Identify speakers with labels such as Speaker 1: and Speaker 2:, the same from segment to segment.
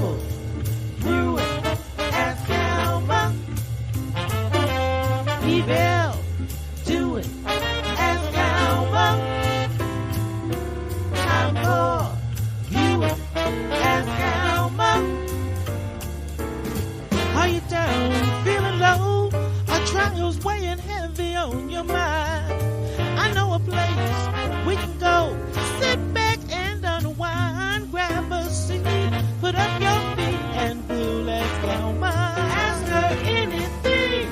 Speaker 1: trouble brewing. Ask Alma. Evil doing. Ask Alma. Time for viewing. Ask Alma. Are you down, feeling low? Are trials weighing heavy on your mind? I know a place we can go. Sit back and unwind. Grab a seat, put up your feet, and we'll ask Alma. Ask her anything.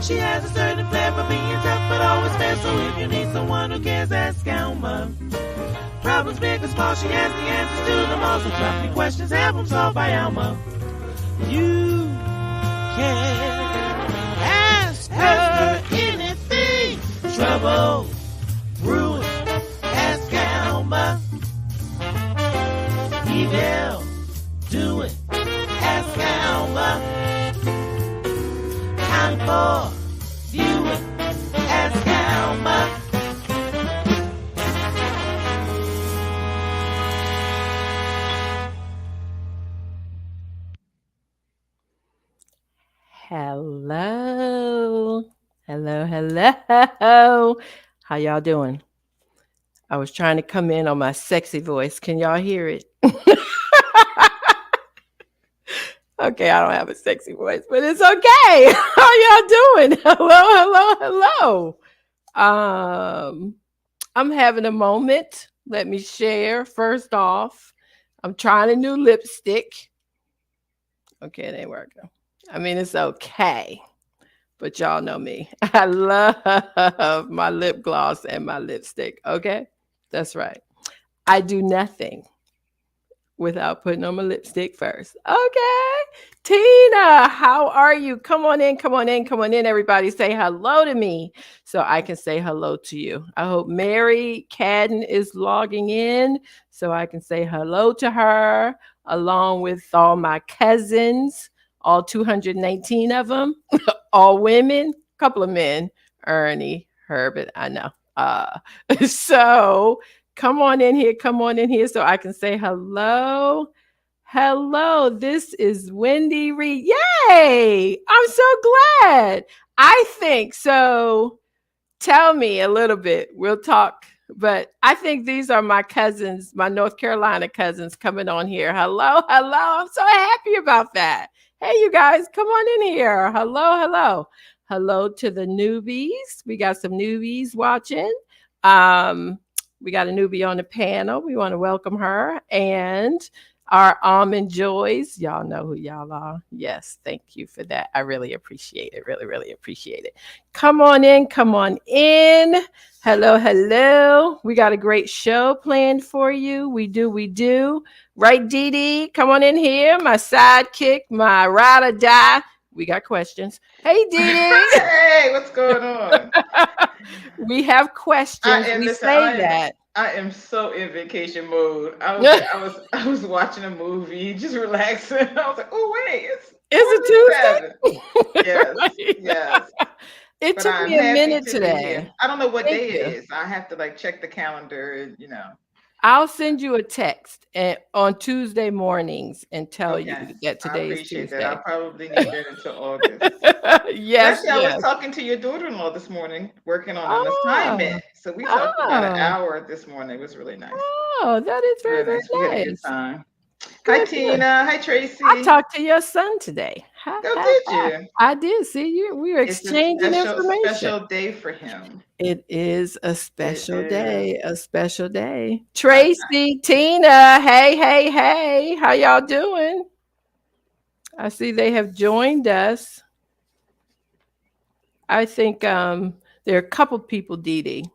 Speaker 1: She has a certain flair for being tough, but always fair. So if you need someone who cares, ask Alma. Problems big or small, she has the answers to them all. So drop your questions, have them solved by Alma. You can ask her anything. Trouble brewing. Ask Alma. Evil doing. Ask Alma. Time for viewing. Ask Alma.
Speaker 2: Hello. Hello, hello. How y'all doing? I was trying to come in on my sexy voice. Can y'all hear it? Okay, I don't have a sexy voice, but it's okay. How y'all doing? Hello, hello, hello. I'm having a moment. Let me share. First off, I'm trying a new lipstick. Okay, it ain't working. I mean, it's okay. But y'all know me. I love my lip gloss and my lipstick. Okay? That's right. I do nothing without putting on my lipstick first. Okay? Tina, how are you? Come on in, come on in, come on in. Everybody say hello to me so I can say hello to you. I hope Mary Cadden is logging in so I can say hello to her along with all my cousins, all 219 of them, all women, a couple of men, Ernie, Herbert, I know. So come on in here so I can say hello. Hello, this is Wendy Reed. Yay! I'm so glad. I think so. Tell me a little bit. We'll talk. But I think these are my cousins, my North Carolina cousins coming on here. Hello, hello. I'm so happy about that. Hey, you guys, come on in here. Hello, hello. Hello to the newbies. We got some newbies watching. We got a newbie on the panel. We want to welcome her. And our Almond Joys. Y'all know who y'all are. Yes, thank you for that. I really appreciate it. Really, really appreciate it. Come on in. Come on in. Hello, hello. We got a great show planned for you. We do, we do. Right, Dee Dee? Come on in here. My sidekick, my ride or die. We got questions. Hey, Dee Dee.
Speaker 3: Hey, what's going on?
Speaker 2: We have questions.
Speaker 3: I am so in vacation mode. I was watching a movie, just relaxing. I was like, oh wait,
Speaker 2: Is it Tuesday?
Speaker 3: Yes,
Speaker 2: Right.
Speaker 3: yes.
Speaker 2: It
Speaker 3: But
Speaker 2: took
Speaker 3: I'm
Speaker 2: me a
Speaker 3: happy
Speaker 2: minute
Speaker 3: to be
Speaker 2: today.
Speaker 3: here. I don't know what
Speaker 2: Thank
Speaker 3: day
Speaker 2: you.
Speaker 3: it is. I have to like check the calendar,
Speaker 2: I'll send you a text on Tuesday mornings and tell you
Speaker 3: Okay.
Speaker 2: that
Speaker 3: I
Speaker 2: today is
Speaker 3: appreciate that. I'll
Speaker 2: Tuesday.
Speaker 3: probably need that until August.
Speaker 2: Yes,
Speaker 3: Actually, I was
Speaker 2: yes.
Speaker 3: talking to your daughter-in-law this morning, working on an
Speaker 2: Oh,
Speaker 3: assignment. So we talked about an
Speaker 2: oh,
Speaker 3: hour this morning. It was really nice.
Speaker 2: that is very,
Speaker 3: Very
Speaker 2: very
Speaker 3: nice. We had a good
Speaker 2: nice.
Speaker 3: time. Hi,
Speaker 2: Good, good.
Speaker 3: Tina. Hi,
Speaker 2: I
Speaker 3: Tracy.
Speaker 2: talked to your son today. Ha,
Speaker 3: Oh,
Speaker 2: ha,
Speaker 3: did
Speaker 2: ha.
Speaker 3: you?
Speaker 2: I did. See you. We were
Speaker 3: It's a
Speaker 2: exchanging information.
Speaker 3: special day for him.
Speaker 2: It is a
Speaker 3: It
Speaker 2: special
Speaker 3: is.
Speaker 2: day, a special day.
Speaker 3: Uh,
Speaker 2: Tracy, Tina, hey, hey, hey. How y'all doing? I see they have joined us. I think there are a couple people, Dee Dee,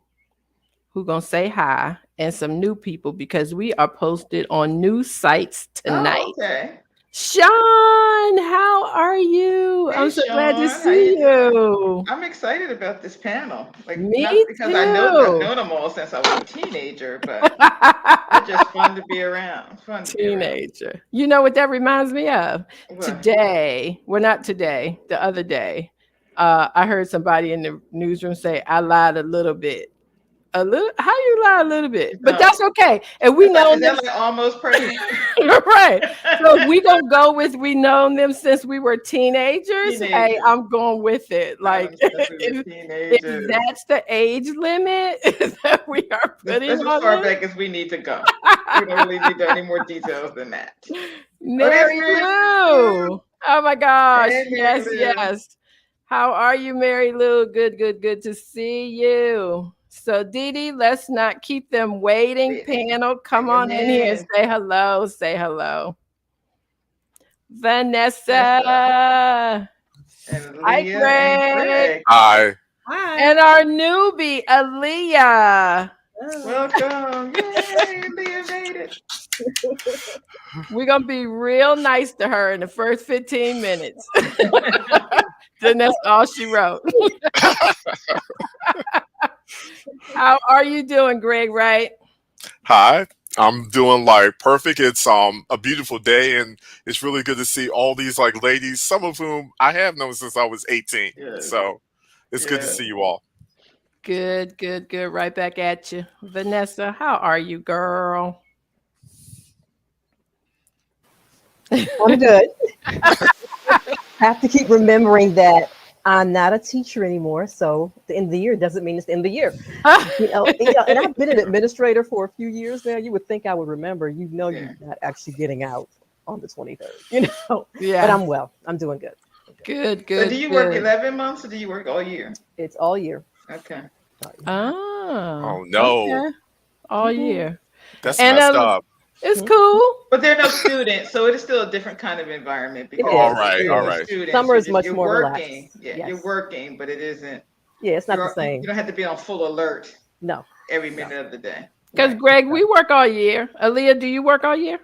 Speaker 2: who gonna say hi, and some new people because we are posted on new sites
Speaker 3: oh,
Speaker 2: tonight.
Speaker 3: okay.
Speaker 2: Sean, how are you?
Speaker 3: Hey,
Speaker 2: I'm so glad to
Speaker 3: Sean. How
Speaker 2: see
Speaker 3: you doing?
Speaker 2: you.
Speaker 3: I'm excited about this panel. Like, not
Speaker 2: Me
Speaker 3: because I've
Speaker 2: too.
Speaker 3: known them all since I was a teenager, but they're just fun to be around. Fun to be around.
Speaker 2: Teenager. You know what that reminds me of?
Speaker 3: What?
Speaker 2: Today, well, not today, the other day, I heard somebody in the newsroom say, I lied a little bit. A little? How you lie a little bit? But
Speaker 3: No.
Speaker 2: that's okay. And we know
Speaker 3: Is
Speaker 2: them.
Speaker 3: that like almost pregnant?
Speaker 2: Right. So if we gonna go with we known them since we were teenagers. Hey,
Speaker 3: Teenagers.
Speaker 2: I'm going with it. Like
Speaker 3: Since we were
Speaker 2: if
Speaker 3: teenagers.
Speaker 2: that's the age limit that we are
Speaker 3: That's
Speaker 2: putting
Speaker 3: as
Speaker 2: on
Speaker 3: far
Speaker 2: this.
Speaker 3: back as we need to go. We don't really need any more details than that. Oh, there's
Speaker 2: Mary
Speaker 3: Mary Lou.
Speaker 2: Lou. Oh my gosh.
Speaker 3: Hey, Mary
Speaker 2: Yes,
Speaker 3: Lou.
Speaker 2: yes. How are you, Mary Lou? Good, good, good to see you. So, Dee Dee, let's not keep them waiting. Panel, come
Speaker 3: Bring
Speaker 2: on
Speaker 3: 'em
Speaker 2: in here and
Speaker 3: in.
Speaker 2: say hello. Say hello.
Speaker 3: Nessa
Speaker 2: Vanessa.
Speaker 3: and
Speaker 2: Hi,
Speaker 3: Leah and
Speaker 2: Greg.
Speaker 3: Greg.
Speaker 4: Hi.
Speaker 5: Hi.
Speaker 2: And our newbie, Aaliyah.
Speaker 3: Welcome. Yay, Leah made it.
Speaker 2: We're going to be real nice to her in the first 15 minutes. Then that's all she wrote. How are you doing, Greg, right?
Speaker 4: Hi. I'm doing like perfect. It's a beautiful day, and it's really good to see all these like ladies, some of whom I have known since I was 18.
Speaker 3: Yes.
Speaker 4: So it's good to
Speaker 3: Yes.
Speaker 4: see you all.
Speaker 2: Good, good, good. Right back at you. Vanessa, how are you, girl?
Speaker 5: I'm good. Have to keep remembering that I'm not a teacher anymore. So the end of the year doesn't mean it's the end of the year. And I've been an administrator for a few years now. You would think I would remember. You know,
Speaker 3: Yeah.
Speaker 5: you're not actually getting out on the 23rd.
Speaker 2: Yeah.
Speaker 5: But I'm well. I'm doing good.
Speaker 2: Good, good.
Speaker 3: So do you work
Speaker 2: good.
Speaker 3: 11 months or do you work all year?
Speaker 5: It's all year.
Speaker 3: Okay.
Speaker 2: Oh,
Speaker 4: no.
Speaker 2: okay. All year.
Speaker 4: That's
Speaker 2: And,
Speaker 4: messed up.
Speaker 2: It's cool.
Speaker 3: But there are no students, so it is still a different kind of environment. Because
Speaker 5: is.
Speaker 4: All right,
Speaker 5: It
Speaker 4: all
Speaker 5: is.
Speaker 4: right.
Speaker 3: Students,
Speaker 5: Summer is much
Speaker 3: you're
Speaker 5: more
Speaker 3: working.
Speaker 5: relaxed.
Speaker 3: Yeah,
Speaker 5: Yes.
Speaker 3: you're working, but it isn't.
Speaker 5: Yeah, it's not the
Speaker 3: You
Speaker 5: same.
Speaker 3: don't have to be on full alert
Speaker 5: No.
Speaker 3: every minute of the day.
Speaker 2: Because,
Speaker 3: Right.
Speaker 2: Greg, we work all year. Aaliyah, do you work all year?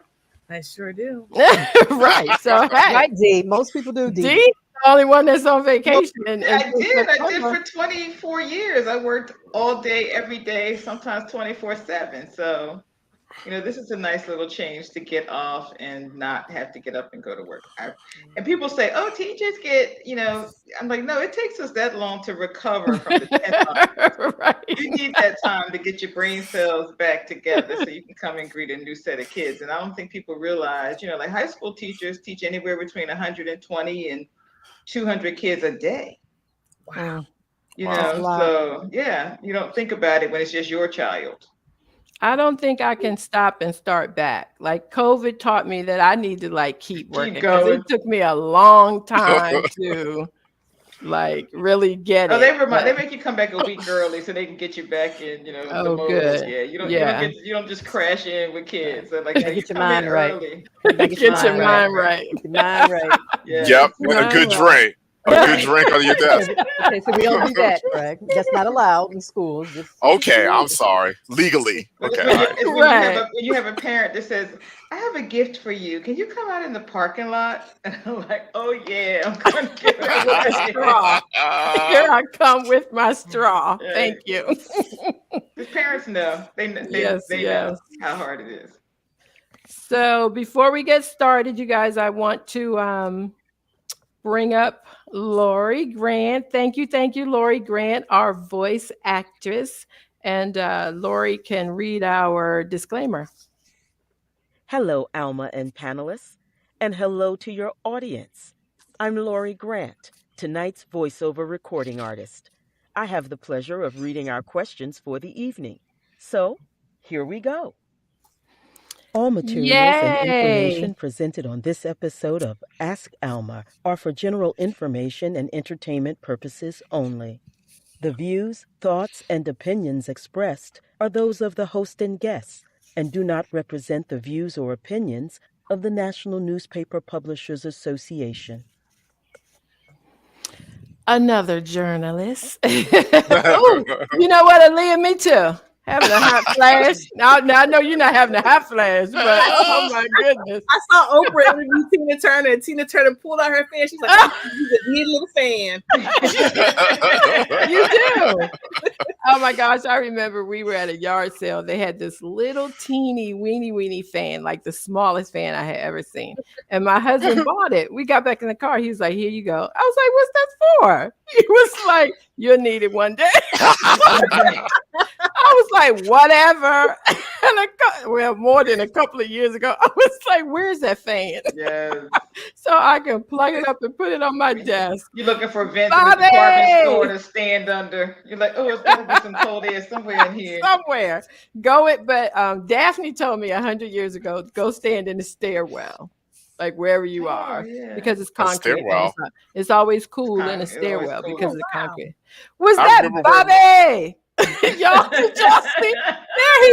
Speaker 6: I sure do.
Speaker 2: Right. So, hey,
Speaker 5: Right, D. Most people do, D.
Speaker 2: Dee's the only one that's on vacation.
Speaker 3: I did for 24 years. I worked all day, every day, sometimes 24/7. So, this is a nice little change to get off and not have to get up and go to work. And people say, "Oh, teachers get," I'm like, no, it takes us that long to recover from the 10
Speaker 2: Right.
Speaker 3: You need that time to get your brain cells back together so you can come and greet a new set of kids. And I don't think people realize, like high school teachers teach anywhere between 120 and 200 kids a day.
Speaker 2: Wow.
Speaker 3: So yeah, you don't think about it when it's just your child.
Speaker 2: I don't think I can stop and start back. Like COVID taught me that I need to keep working because
Speaker 3: going.
Speaker 2: it took me a long time to really get
Speaker 3: Oh,
Speaker 2: it.
Speaker 3: they make you come back a week early so they can get you back in, the
Speaker 2: Oh,
Speaker 3: mode.
Speaker 2: good.
Speaker 3: Yeah, you don't
Speaker 2: Yeah.
Speaker 3: you don't just crash in with kids. So
Speaker 5: Gotta
Speaker 3: you
Speaker 5: get your
Speaker 3: come in
Speaker 5: mind right.
Speaker 3: early.
Speaker 2: Get your mind right.
Speaker 5: Get your mind right.
Speaker 3: Yeah.
Speaker 4: Yep. And a good drink. A good drink on your desk.
Speaker 5: Okay, so we don't do that, Greg. That's not allowed in schools.
Speaker 4: Okay, I'm sorry. Legally. Okay. All right.
Speaker 3: It's when you have a parent that says, "I have a gift for you. Can you come out in the parking lot?" And I'm like, "Oh yeah, I'm going to get it."
Speaker 2: Straw. Here I come with my straw.
Speaker 3: Yeah.
Speaker 2: Thank you.
Speaker 3: The parents know. They
Speaker 2: Yes,
Speaker 3: know
Speaker 2: yes.
Speaker 3: how hard it is.
Speaker 2: So before we get started, you guys, I want to bring up Lori Grant. Thank you, Lori Grant, our voice actress. And Lori can read our disclaimer.
Speaker 6: Hello, Alma and panelists, and hello to your audience. I'm Lori Grant, tonight's voiceover recording artist. I have the pleasure of reading our questions for the evening. So, here we go. All materials and information presented on this episode of Ask Alma are for general information and entertainment purposes only. The views, thoughts, and opinions expressed are those of the host and guests and do not represent the views or opinions of the National Newspaper Publishers Association.
Speaker 2: Another journalist. Oh, you know what, Aaliyah? Me too. Having a hot flash. Now I know you're not having a hot flash, but oh my goodness.
Speaker 7: I saw Oprah interview Tina Turner, and Tina Turner pulled out her fan. She's like, "You need a little fan."
Speaker 2: You do. Oh my gosh, I remember we were at a yard sale. They had this little teeny weeny fan, like the smallest fan I had ever seen. And my husband bought it. We got back in the car. He was like, "Here you go." I was like, "What's that for?" He was like, You'll need it one day. I was like, whatever. Well, more than a couple of years ago, I was like, where's that fan?
Speaker 3: Yes.
Speaker 2: So I can plug it up and put it on my desk.
Speaker 3: You're looking for vents in the department store to stand under. You're like, oh, it's got to be some cold air somewhere in here.
Speaker 2: Somewhere. Go it. But Daphne told me 100 years ago, go stand in the stairwell. Like wherever you are, because it's concrete. It's always cool in a stairwell because of the concrete. Was that Bobby? Y'all see? There he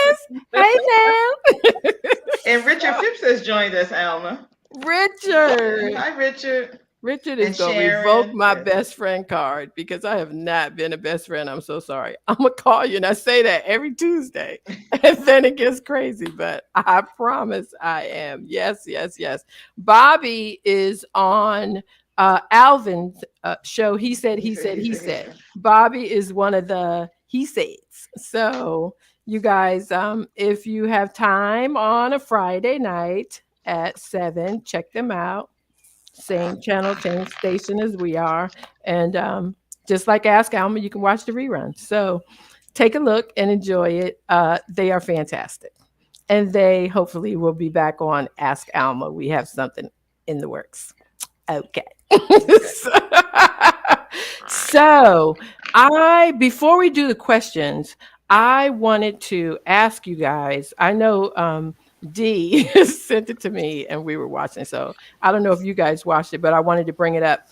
Speaker 2: is. Hey now.
Speaker 3: And Richard Phipps has joined us, Alma.
Speaker 2: Richard.
Speaker 3: Hi, Richard.
Speaker 2: Richard is going to revoke my best friend card because I have not been a best friend. I'm so sorry. I'm going to call you, and I say that every Tuesday, and then it gets crazy, but I promise I am. Yes, yes, yes. Bobby is on Alvin's show. He said. Bobby is one of the he saids. So you guys, if you have time on a Friday night at 7, check them out. Same channel, same station as we are. And just like Ask Alma, you can watch the reruns. So take a look and enjoy it. They are fantastic. And they hopefully will be back on Ask Alma. We have something in the works. Okay. So before we do the questions, I wanted to ask you guys, I know D sent it to me and we were watching. So I don't know if you guys watched it, but I wanted to bring it up.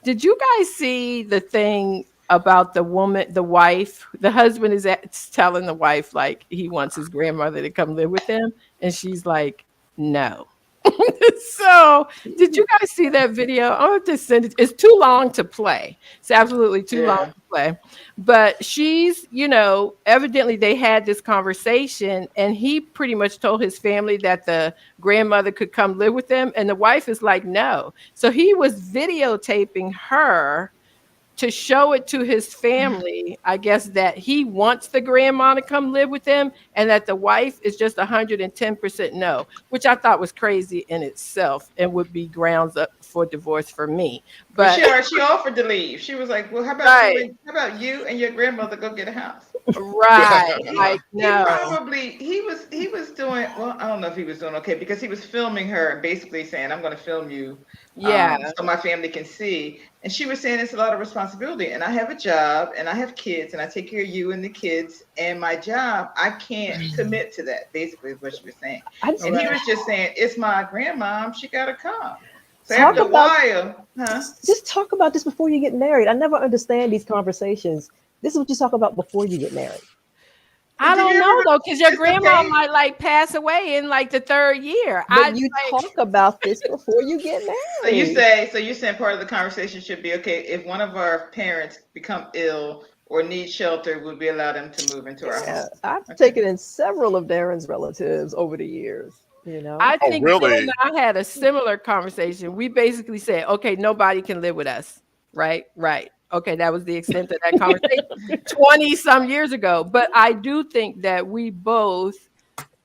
Speaker 2: Did you guys see the thing about the woman, the wife, the husband is telling the wife, like he wants his grandmother to come live with him. And she's like, no. So did you guys see that video? I'll just send it. It's too long to play. It's absolutely too long to play. But she's, evidently they had this conversation and he pretty much told his family that the grandmother could come live with them. And the wife is like, no. So he was videotaping her to show it to his family, I guess, that he wants the grandma to come live with him and that the wife is just 110% no, which I thought was crazy in itself and would be grounds up for divorce for me. But
Speaker 3: she offered to leave. She was like, well, how about you and your grandmother go get a house?
Speaker 2: Right. Like, no.
Speaker 3: He was doing, well, I don't know if he was doing okay because he was filming her and basically saying, I'm going to film you. So my family can see. And she was saying it's a lot of responsibility. And I have a job and I have kids and I take care of you and the kids. And my job, I can't commit to that, basically is what she was saying. And he was just saying, it's my grandmom. She got to come. So after a while,
Speaker 5: just talk about this before you get married. I never understand these conversations. This is what you talk about before you get married.
Speaker 2: I don't know though, because your grandma might like pass away in like the 3rd year.
Speaker 5: But you talk about this before you get married.
Speaker 3: So you're saying part of the conversation should be, okay, if one of our parents become ill or need shelter, would we allow them to move into our home?
Speaker 5: I've taken in several of Darren's relatives over the years.
Speaker 2: I think Bill and I had a similar conversation. We basically said, okay, nobody can live with us. Right. Okay, that was the extent of that conversation 20 some years ago. But I do think that we both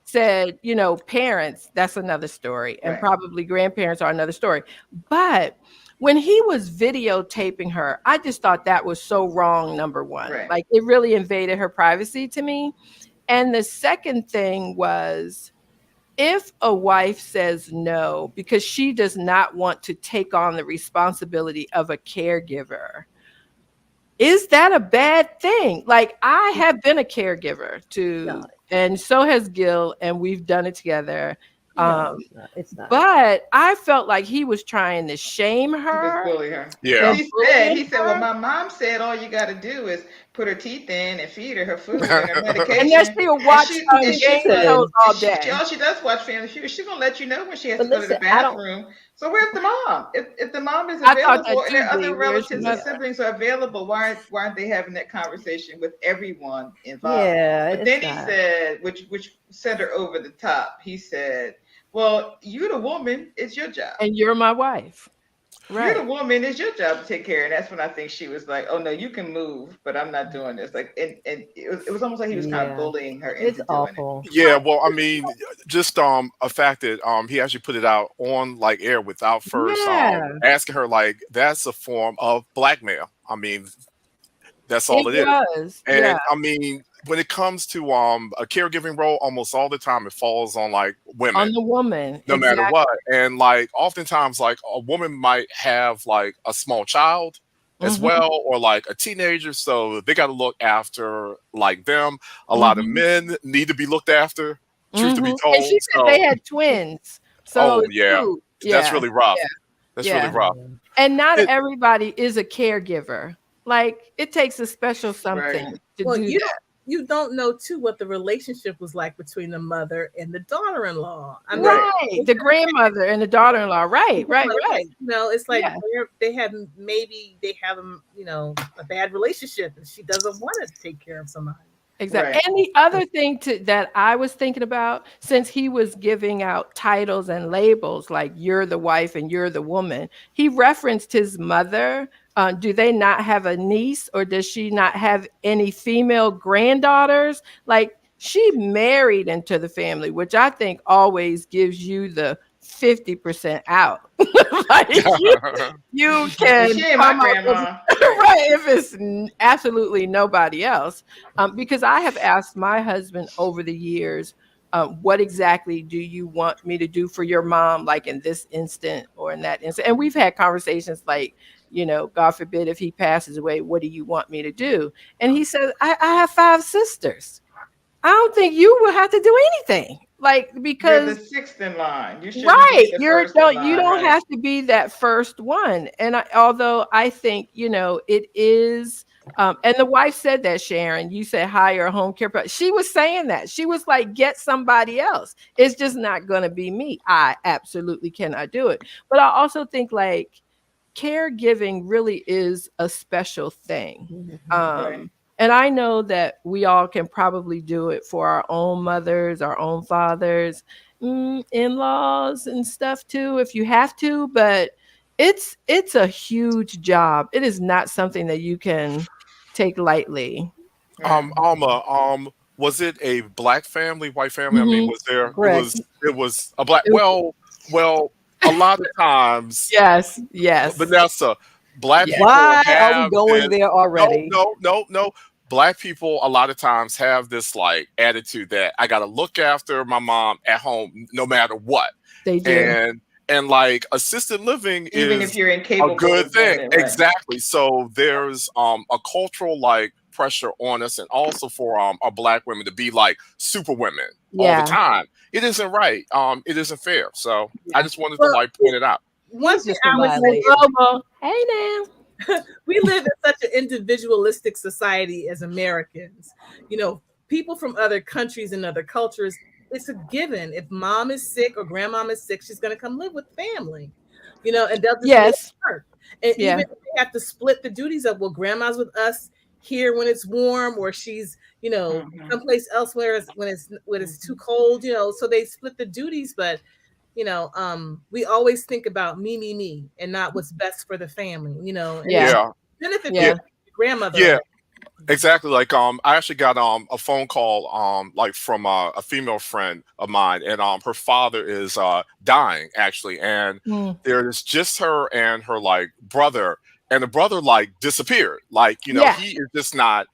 Speaker 2: said, parents, that's another story. And probably grandparents are another story. But when he was videotaping her, I just thought that was so wrong, number one. Right. Like it really invaded her privacy to me. And the second thing was, if a wife says no because she does not want to take on the responsibility of a caregiver, is that a bad thing? Like I have been a caregiver and so has Gil, and we've done it together. It's not. But I felt like he was trying to shame her.
Speaker 3: Bully her.
Speaker 4: Yeah.
Speaker 3: He said, well, my mom said all you got to do is put her teeth in and feed her food and her medication.
Speaker 2: And then she'll watch game shows all day.
Speaker 3: She does watch family. She's going to let you know when she has to go to the bathroom. So where's the mom? If the mom is available and their other relatives and siblings are available, why aren't they having that conversation with everyone involved?
Speaker 5: Yeah,
Speaker 3: but then he said, which sent her over the top, he said, well, you the woman, it's your job.
Speaker 2: And you're my wife.
Speaker 3: Right. You're the woman, it's your job to take care. And that's when I think she was like, oh no, you can move, but I'm not doing this. Like, and it was almost like he was kind of bullying her into doing it.
Speaker 4: Yeah, well, I mean, just a fact that he actually put it out on like air without first asking her, like, that's a form of blackmail. I mean, that's all
Speaker 2: It
Speaker 4: it is.
Speaker 2: does. Yeah.
Speaker 4: And I mean, when it comes to a caregiving role, almost all the time it falls on like
Speaker 2: On
Speaker 4: women,
Speaker 2: the woman.
Speaker 4: no matter
Speaker 2: Exactly.
Speaker 4: what. And like oftentimes, like a woman might have like a small child as
Speaker 2: Hmm.
Speaker 4: well, or like a teenager, so they got to look after like them. A lot of
Speaker 2: Hmm.
Speaker 4: men need to be looked after. Truth to be
Speaker 2: And she
Speaker 4: told,
Speaker 2: said they
Speaker 4: so
Speaker 2: had twins. So
Speaker 4: oh
Speaker 2: it's
Speaker 4: yeah,
Speaker 2: two.
Speaker 4: that's
Speaker 2: Yeah.
Speaker 4: really rough.
Speaker 2: Yeah.
Speaker 4: That's really
Speaker 2: Yeah.
Speaker 4: rough.
Speaker 2: And not
Speaker 4: It,
Speaker 2: everybody is a caregiver. Like it takes a special
Speaker 3: Right.
Speaker 2: something to
Speaker 7: Well,
Speaker 2: do that.
Speaker 7: you don't know too what the relationship was like between the mother and the daughter-in-law. I mean,
Speaker 3: Right.
Speaker 2: Right. The grandmother and the daughter-in-law. Right. Right. Right.
Speaker 7: right. It's like
Speaker 2: Yeah.
Speaker 7: they had maybe they have a bad relationship, and she doesn't want to take care of somebody.
Speaker 2: Exactly.
Speaker 3: Right.
Speaker 2: And the other thing that I was thinking about, since he was giving out titles and labels like you're the wife and you're the woman, he referenced his mother. Do they not have a niece, or does she not have any female granddaughters? Like she married into the family, which I think always gives you the 50% out. Like you
Speaker 3: And
Speaker 2: can
Speaker 3: she ain't my
Speaker 2: come up with
Speaker 3: grandma.
Speaker 2: right if it's absolutely nobody else. Because I have asked my husband over the years, what exactly do you want me to do for your mom, like in this instant or in that instant? And we've had conversations like, God forbid if he passes away, what do you want me to do? And he says, I have 5 sisters. I don't think you will have to do anything. Like,
Speaker 3: You're the
Speaker 2: because
Speaker 3: sixth in line. You shouldn't
Speaker 2: right,
Speaker 3: be the first in
Speaker 2: you
Speaker 3: line,
Speaker 2: don't
Speaker 3: right?
Speaker 2: have to be that first one. And although I think it is, and the wife said that, Sharon, you said hire a home care, but she was saying that she was like, get somebody else. It's just not going to be me. I absolutely cannot do it. But I also think like caregiving really is a special thing.
Speaker 3: Right.
Speaker 2: And I know that we all can probably do it for our own mothers, our own fathers, in-laws and stuff too, if you have to. But it's a huge job. It is not something that you can take lightly.
Speaker 3: Right.
Speaker 4: Alma, was it a black family, white family? I mean,
Speaker 2: Mhm.
Speaker 4: was there? It
Speaker 5: Correct.
Speaker 4: was. It was a black.
Speaker 2: It was-
Speaker 4: Well. A lot of times,
Speaker 2: yes, yes,
Speaker 4: Vanessa, black
Speaker 2: yes.
Speaker 4: people
Speaker 5: Why are we
Speaker 4: have
Speaker 5: going
Speaker 4: this.
Speaker 5: there
Speaker 4: No,
Speaker 5: already?
Speaker 4: no, no, no. Black people a lot of times have this like attitude that I got to look after my mom at home no matter what.
Speaker 2: They do.
Speaker 4: And like assisted living
Speaker 3: Even if
Speaker 4: is
Speaker 3: you're
Speaker 4: a
Speaker 3: incapable
Speaker 4: good
Speaker 3: of doing
Speaker 4: thing.
Speaker 3: it, right?
Speaker 4: Exactly. So there's a cultural like pressure on us and also for our black women to be like super women all the
Speaker 2: Yeah,
Speaker 4: time. It isn't right. It isn't fair. So I
Speaker 2: yeah.
Speaker 4: just wanted to
Speaker 7: Well,
Speaker 4: like point it out.
Speaker 7: one
Speaker 5: He's
Speaker 7: thing
Speaker 5: just a
Speaker 7: I would say
Speaker 2: Hey,
Speaker 5: violator.
Speaker 7: is
Speaker 2: Global. Hey now.
Speaker 7: we live in such an individualistic society as Americans. People from other countries and other cultures, it's a given. If mom is sick or grandmom is sick, she's going to come live with family, and they'll just make
Speaker 2: Yes.
Speaker 7: it work. And
Speaker 2: Yeah.
Speaker 7: even if they have to split the duties of, well, grandma's with us here when it's warm, or she's,
Speaker 3: Mhm.
Speaker 7: someplace else where when it's too cold, so they split the duties. But we always think about me, and not what's best for the family, and it's
Speaker 2: Yeah.
Speaker 4: Yeah.
Speaker 7: benefit
Speaker 4: Yeah.
Speaker 2: Yeah.
Speaker 7: the grandmother
Speaker 4: Yeah.
Speaker 7: around.
Speaker 4: Exactly. Like I actually got a phone call like from a female friend of mine, and her father is dying actually, and
Speaker 2: Mm.
Speaker 4: there's just her and her like brother, and the brother like disappeared. Like
Speaker 2: Yeah.
Speaker 4: he is just not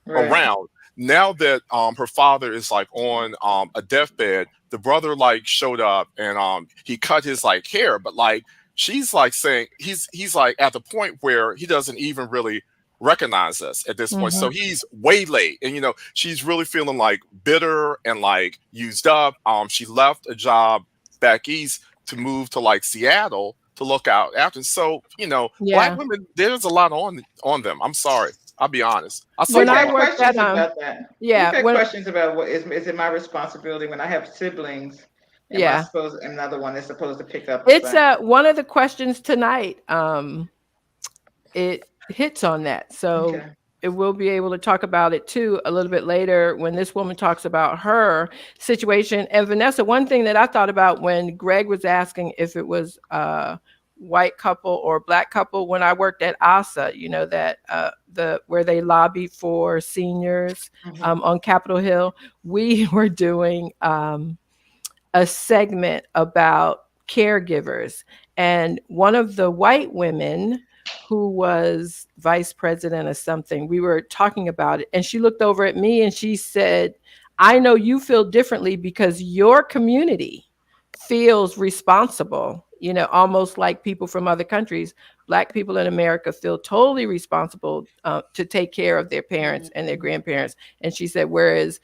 Speaker 3: Right.
Speaker 4: around. Now that her father is like on a deathbed, the brother like showed up and he cut his like hair, but like she's like saying he's like at the point where he doesn't even really recognize us at this point.
Speaker 2: Mhm.
Speaker 4: So he's way late. And she's really feeling like bitter and like used up. She left a job back east to move to like Seattle to look out after. So, black
Speaker 2: Yeah.
Speaker 4: women, there's a lot on them. I'm sorry. I'll be honest. I saw
Speaker 3: We've
Speaker 2: When I
Speaker 4: my
Speaker 3: had
Speaker 4: mom.
Speaker 2: worked at
Speaker 3: questions about that. We've
Speaker 2: yeah,
Speaker 3: had
Speaker 2: when
Speaker 3: questions about what is it my responsibility when I have siblings? Am I
Speaker 2: yeah.
Speaker 3: supposed another one is supposed to pick up the
Speaker 2: It's
Speaker 3: slack?
Speaker 2: one of the questions tonight. It hits on that. So
Speaker 3: Okay.
Speaker 2: it will be able to talk about it too a little bit later when this woman talks about her situation. And Vanessa, one thing that I thought about when Greg was asking if it was a white couple or black couple, when I worked at ASA, that the where they lobby for seniors
Speaker 3: Mhm.
Speaker 2: on Capitol Hill, we were doing a segment about caregivers. And one of the white women who was vice president or something. We were talking about it, and she looked over at me and she said, I know you feel differently because your community feels responsible, almost like people from other countries. Black people in America feel totally responsible to take care of their parents and their grandparents. And she said, whereas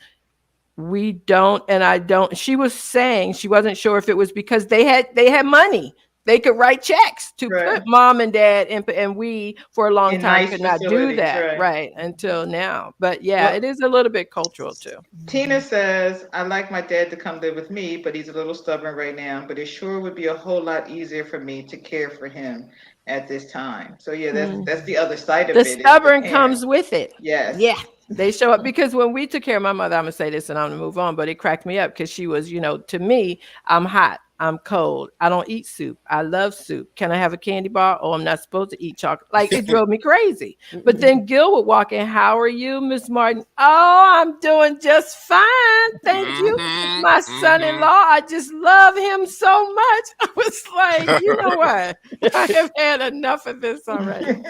Speaker 2: we don't, and I don't. She was saying she wasn't sure if it was because they had money. They could write checks to put mom and dad in, and we for a long time could not do that right until now. But yeah, it is a little bit cultural too.
Speaker 3: Tina says, I like my dad to come live with me, but he's a little stubborn right now, but it sure would be a whole lot easier for me to care for him at this time. So yeah, that's the other side of it.
Speaker 2: The stubborn comes with it.
Speaker 3: Yes.
Speaker 2: Yeah. They show up because when we took care of my mother, I'm gonna say this and I'm gonna move on, but it cracked me up because she was, to me, I'm hot, I'm cold, I don't eat soup, I love soup. Can I have a candy bar? Oh, I'm not supposed to eat chocolate. Like, it drove me crazy. But then Gil would walk in, how are you, Miss Martin? Oh, I'm doing just fine, thank you. My son-in-law, I just love him so much. I was like, you know what? I have had enough of this already.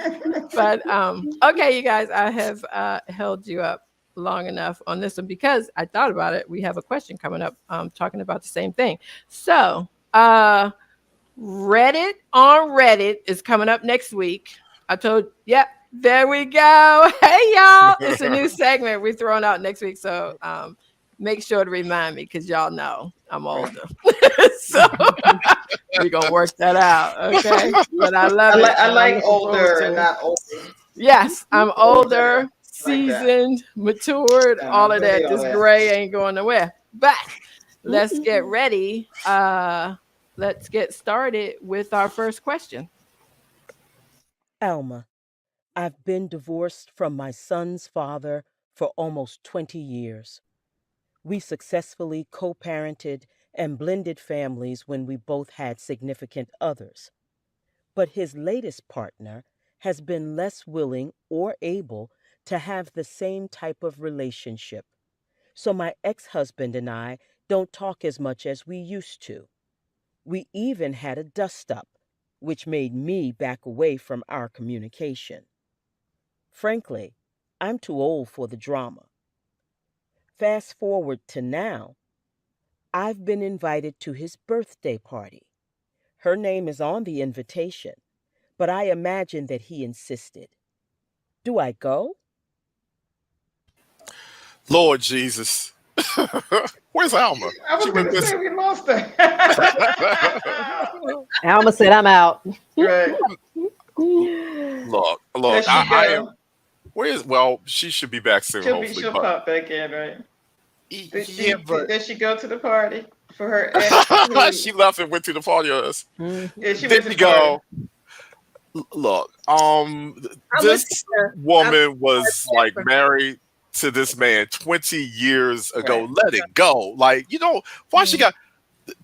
Speaker 2: But okay, you guys, I have held you up long enough on this one because I thought about it. We have a question coming up talking about the same thing. So Reddit on Reddit is coming up next week. Yep, there we go. Hey, y'all. It's a new segment we're throwing out next week. So make sure to remind me because y'all know I'm older. So we're going to work that out. Okay. But I love it.
Speaker 3: I like older and not older.
Speaker 2: Yes, I'm older, seasoned, matured, all of that. This gray ain't going nowhere. But let's get ready. Let's get started with our first question.
Speaker 6: Alma, I've been divorced from my son's father for almost 20 years. We successfully co-parented and blended families when we both had significant others. But his latest partner has been less willing or able to have the same type of relationship. So my ex-husband and I don't talk as much as we used to. We even had a dust-up, which made me back away from our communication. Frankly, I'm too old for the drama. Fast forward to now, I've been invited to his birthday party. Her name is on the invitation, but I imagine that he insisted. Do I go?
Speaker 4: Lord Jesus. Where's Alma?
Speaker 3: I was going to say we lost her.
Speaker 5: Alma said, I'm out.
Speaker 3: Right.
Speaker 4: Look, she should be back soon.
Speaker 3: She'll pop back in, right? Did she go to the party for her ex?
Speaker 4: She left and went to the party.
Speaker 3: Yeah, she
Speaker 4: did she go? Look, this woman was like married to this man 20 years ago. Right. Let it go. Like, why she got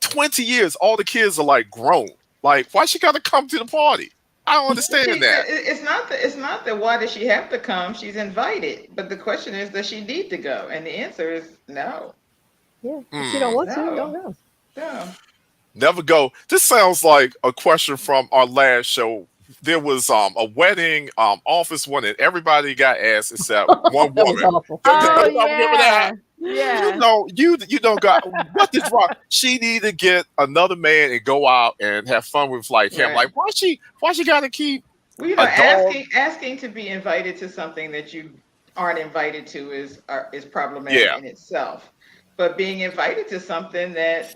Speaker 4: 20 years? All the kids are like grown. Like, why she got to come to the party? I don't understand that.
Speaker 3: It's not that why does she have to come? She's invited. But the question is, does she need to go? And the answer is no.
Speaker 5: Yeah. If she don't want to, don't go.
Speaker 3: No.
Speaker 4: Never go. This sounds like a question from our last show. There was a wedding office one, and everybody got asked except one woman.
Speaker 5: Was awful.
Speaker 2: Oh, remember that? Yeah.
Speaker 4: You don't got what is wrong. She need to get another man and go out and have fun with like him. Like why she gotta keep
Speaker 3: asking to be invited to something that you aren't invited to is problematic in itself. But being invited to something that,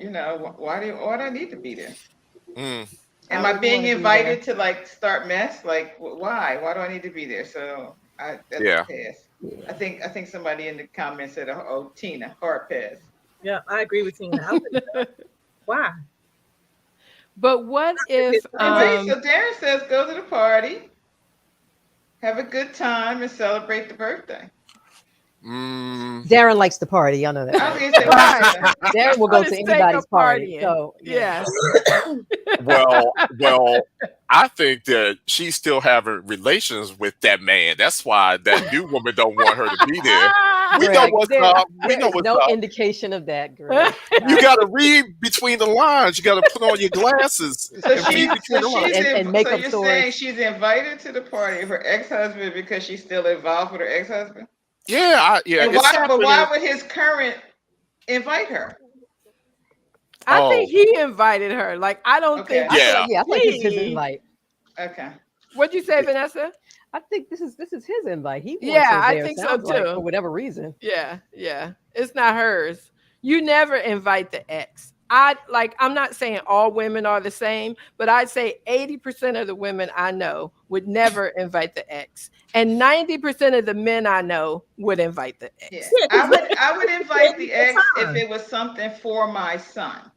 Speaker 3: why do I need to be there? Am I being invited to like start mess? Like why? Why do I need to be there? So that's a pass. I think somebody in the comments said, "Oh, Tina, hard pass."
Speaker 7: Yeah, I agree with Tina. Why?
Speaker 2: But what if?
Speaker 3: So Darren says, "Go to the party, have a good time, and celebrate the birthday."
Speaker 5: Darren likes to party. Y'all know that. Darren will go to anybody's party. So
Speaker 2: yes.
Speaker 4: Well, I think that she's still having relations with that man. That's why that new woman don't want her to be there. We know
Speaker 5: Greg,
Speaker 4: what's up. We
Speaker 5: there
Speaker 4: know
Speaker 5: is
Speaker 4: what's
Speaker 5: no
Speaker 4: up.
Speaker 5: indication of that, Greg.
Speaker 4: You got to read between the lines. You got to put on your glasses
Speaker 3: So
Speaker 4: and read between the lines.
Speaker 5: And make
Speaker 3: so
Speaker 5: up
Speaker 3: you're
Speaker 5: stories.
Speaker 3: saying she's invited to the party of her ex-husband because she's still involved with her ex-husband?
Speaker 4: Yeah, yeah.
Speaker 3: And
Speaker 4: It's
Speaker 3: but why
Speaker 4: happening.
Speaker 3: would his current invite her?
Speaker 2: I
Speaker 4: Oh,
Speaker 2: think he invited her. Like, I don't
Speaker 3: Okay.
Speaker 2: think.
Speaker 5: I feel
Speaker 4: yeah.
Speaker 5: like, I feel like it's his
Speaker 2: He-
Speaker 5: invite.
Speaker 3: Okay.
Speaker 2: What'd you say, Vanessa?
Speaker 5: I think this is his invite. He wants
Speaker 2: Yeah,
Speaker 5: her
Speaker 2: I
Speaker 5: there.
Speaker 2: think so
Speaker 5: Sounds like
Speaker 2: too.
Speaker 5: for whatever reason.
Speaker 2: Yeah, yeah. It's not hers. You never invite the ex. I'm not saying all women are the same, but I'd say 80% of the women I know would never invite the ex. And 90% of the men I know would invite the ex.
Speaker 3: Yeah.
Speaker 7: Yeah, 'cause
Speaker 3: I would invite the ex if
Speaker 7: time.
Speaker 3: it was something for my son.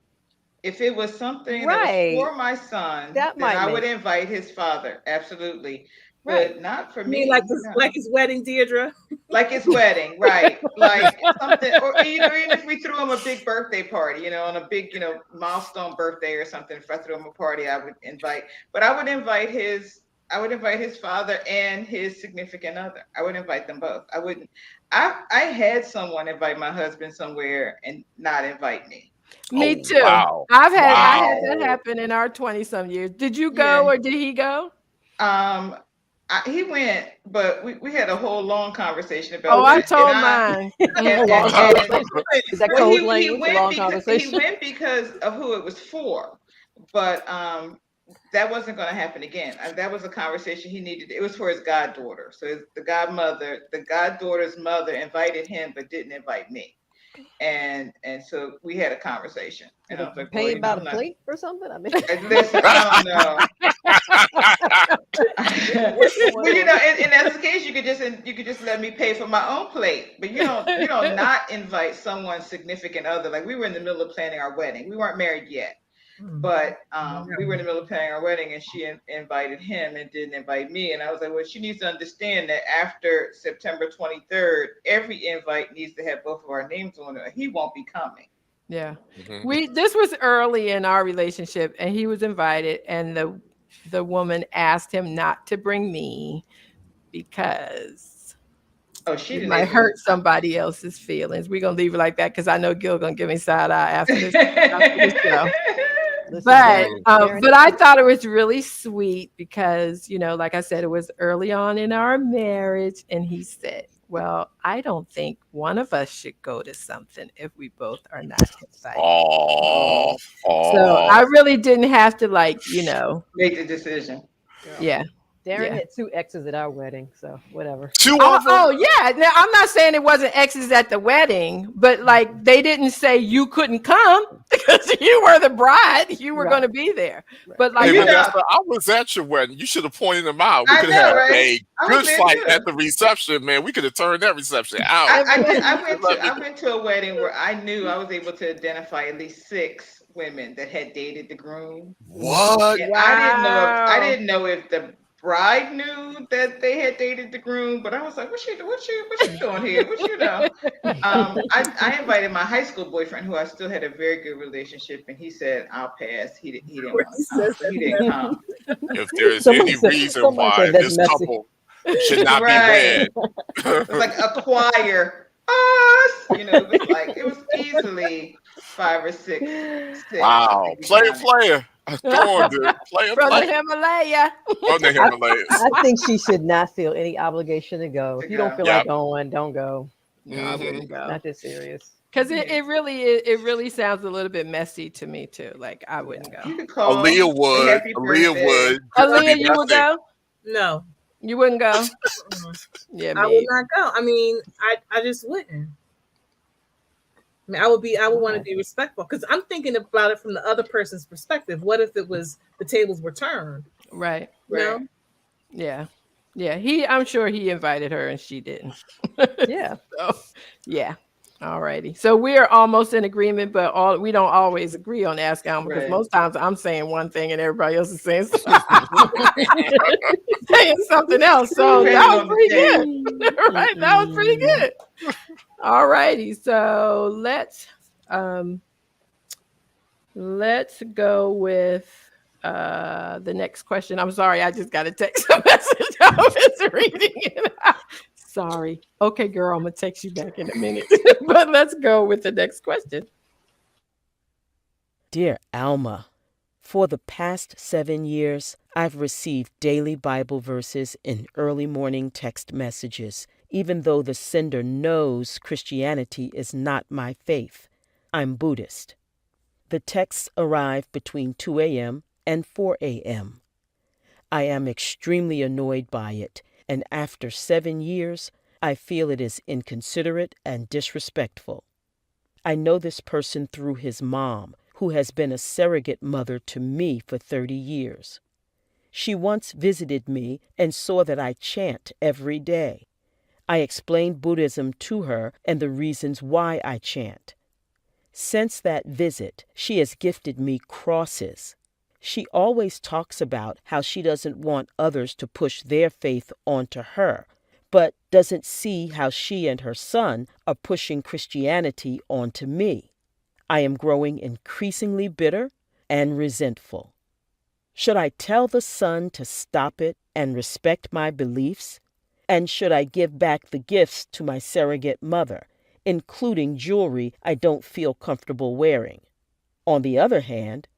Speaker 3: If it was something that was
Speaker 5: Right.
Speaker 3: for my son,
Speaker 5: That
Speaker 3: then
Speaker 5: might
Speaker 3: I would
Speaker 5: make-
Speaker 3: invite his father. Absolutely.
Speaker 5: Right.
Speaker 3: But not for
Speaker 7: You
Speaker 3: me.
Speaker 7: mean like
Speaker 3: no.
Speaker 7: his wedding, Deirdre?
Speaker 3: Like his wedding, right? Like something, or even if we threw him a big birthday party, on a big, milestone birthday or something. If I threw him a party, I would invite. But I would invite his father and his significant other. I would invite them both. I wouldn't. I had someone invite my husband somewhere and not invite me.
Speaker 2: Me
Speaker 4: Oh,
Speaker 2: too.
Speaker 4: wow.
Speaker 2: I had
Speaker 4: Wow.
Speaker 2: that happen in our 20-some years. Did you go
Speaker 3: Yeah.
Speaker 2: or did he go?
Speaker 3: He went, but we had a whole long conversation about
Speaker 2: Oh,
Speaker 3: that.
Speaker 2: I told
Speaker 3: and
Speaker 2: mine.
Speaker 5: A long conversation. Is that
Speaker 3: well,
Speaker 5: code
Speaker 3: he
Speaker 5: language? A
Speaker 3: went
Speaker 5: long
Speaker 3: because
Speaker 5: conversation.
Speaker 3: he went because of who it was for, but that wasn't going to happen again. That was a conversation he needed. It was for his goddaughter. So the goddaughter's mother invited him, but didn't invite me. And so we had a conversation, and I was like,
Speaker 5: Pay
Speaker 3: well,
Speaker 5: about
Speaker 3: I'm
Speaker 5: a
Speaker 3: not.
Speaker 5: plate or something? I mean,
Speaker 3: Listen, I don't know. Well, in that case, you could just let me pay for my own plate, but you don't not invite someone's significant other. Like, we were in the middle of planning our wedding. We weren't married yet, but we were in the middle of planning our wedding, and she invited him and didn't invite me. And I was like, well, she needs to understand that after September 23rd, every invite needs to have both of our names on it. He won't be coming.
Speaker 2: Yeah.
Speaker 4: Mhm.
Speaker 2: This was early in our relationship and he was invited and the woman asked him not to bring me because
Speaker 3: Oh, she
Speaker 2: it
Speaker 3: didn't
Speaker 2: might
Speaker 3: even.
Speaker 2: hurt somebody else's feelings. We're gonna leave it like that because I know Gil gonna give me side eye after this show.
Speaker 5: listen,
Speaker 2: But
Speaker 5: Darren,
Speaker 2: but I thought it was really sweet because like I said, it was early on in our marriage, and he said, "Well, I don't think one of us should go to something if we both are not invited."
Speaker 4: Oh,
Speaker 2: So I really didn't have to
Speaker 3: make the decision.
Speaker 2: yeah.
Speaker 5: Darren
Speaker 2: Yeah.
Speaker 5: had 2 exes at our wedding, so whatever.
Speaker 4: two
Speaker 2: Oh,
Speaker 4: of them.
Speaker 2: oh yeah. Now, I'm not saying it wasn't exes at the wedding, but they didn't say you couldn't come because you were the bride. You were
Speaker 5: Right.
Speaker 2: going to be there.
Speaker 5: Right.
Speaker 2: But
Speaker 4: Hey,
Speaker 3: You know-
Speaker 4: Vanessa, I was at your wedding. You should have pointed them out. We
Speaker 3: I
Speaker 4: could
Speaker 3: know,
Speaker 4: have had
Speaker 3: right? I
Speaker 4: a
Speaker 3: was
Speaker 4: good
Speaker 3: there
Speaker 4: fight
Speaker 3: too.
Speaker 4: at the reception, man. We could have turned that reception out.
Speaker 3: I went to a wedding where I knew I was able to identify at least 6 women that had dated the groom.
Speaker 4: What?
Speaker 3: And
Speaker 2: Wow.
Speaker 3: I didn't know if the bride knew that they had dated the groom, but I was like, what you doing here? I invited my high school boyfriend, who I still had a very good relationship, and he said, I'll pass. He didn't want to come, so he didn't come.
Speaker 4: If there's
Speaker 5: Somebody
Speaker 4: any
Speaker 5: said-
Speaker 4: reason
Speaker 5: somebody
Speaker 4: why
Speaker 5: said that's
Speaker 4: this
Speaker 5: messy.
Speaker 4: couple should not
Speaker 3: Right.
Speaker 4: be
Speaker 3: It was
Speaker 4: wed.
Speaker 3: like a choir. Us, it was easily 5 or 6.
Speaker 4: Wow. Player. Go on, dude. Player.
Speaker 2: From the Himalaya.
Speaker 4: From the Himalayas.
Speaker 5: I think she should not feel any obligation to go. If you don't feel
Speaker 4: Yep.
Speaker 5: like going, don't go.
Speaker 2: No, I wouldn't go.
Speaker 5: Not this serious.
Speaker 2: Because it really sounds a little bit messy to me too. Like I wouldn't
Speaker 3: You
Speaker 2: go.
Speaker 3: could call
Speaker 4: Aaliyah would.
Speaker 3: happy
Speaker 4: Aaliyah
Speaker 3: birthday.
Speaker 4: would.
Speaker 2: Aaliyah, you would go?
Speaker 7: No,
Speaker 2: You wouldn't go? Yeah,
Speaker 7: I would
Speaker 2: me.
Speaker 7: not go. I mean, I just wouldn't. I mean, I would want to be respectful because I'm thinking about it from the other person's perspective. What if it was the tables were turned?
Speaker 2: Right.
Speaker 7: You know?
Speaker 2: Yeah. Yeah. I'm sure he invited her and she didn't.
Speaker 5: Yeah.
Speaker 2: So, yeah. All righty. So we're almost in agreement, but we don't always agree on Ask Alma because
Speaker 3: Right.
Speaker 2: most times I'm saying one thing and everybody else is saying something else. So that was pretty good. Right. That was pretty good. All righty. So let's go with the next question. I'm sorry, I just got a text message. I was reading it. Sorry. Okay, girl, I'm gonna text you back in a minute. But let's go with the next question.
Speaker 6: Dear Alma, for the past 7 years, I've received daily Bible verses in early morning text messages, even though the sender knows Christianity is not my faith. I'm Buddhist. The texts arrive between 2 a.m. and 4 a.m. I am extremely annoyed by it, and after 7 years, I feel it is inconsiderate and disrespectful. I know this person through his mom, who has been a surrogate mother to me for 30 years. She once visited me and saw that I chant every day. I explained Buddhism to her and the reasons why I chant. Since that visit, she has gifted me crosses. She always talks about how she doesn't want others to push their faith onto her, but doesn't see how she and her son are pushing Christianity onto me. I am growing increasingly bitter and resentful. Should I tell the son to stop it and respect my beliefs? And should I give back the gifts to my surrogate mother, including jewelry I don't feel comfortable wearing? On the other hand,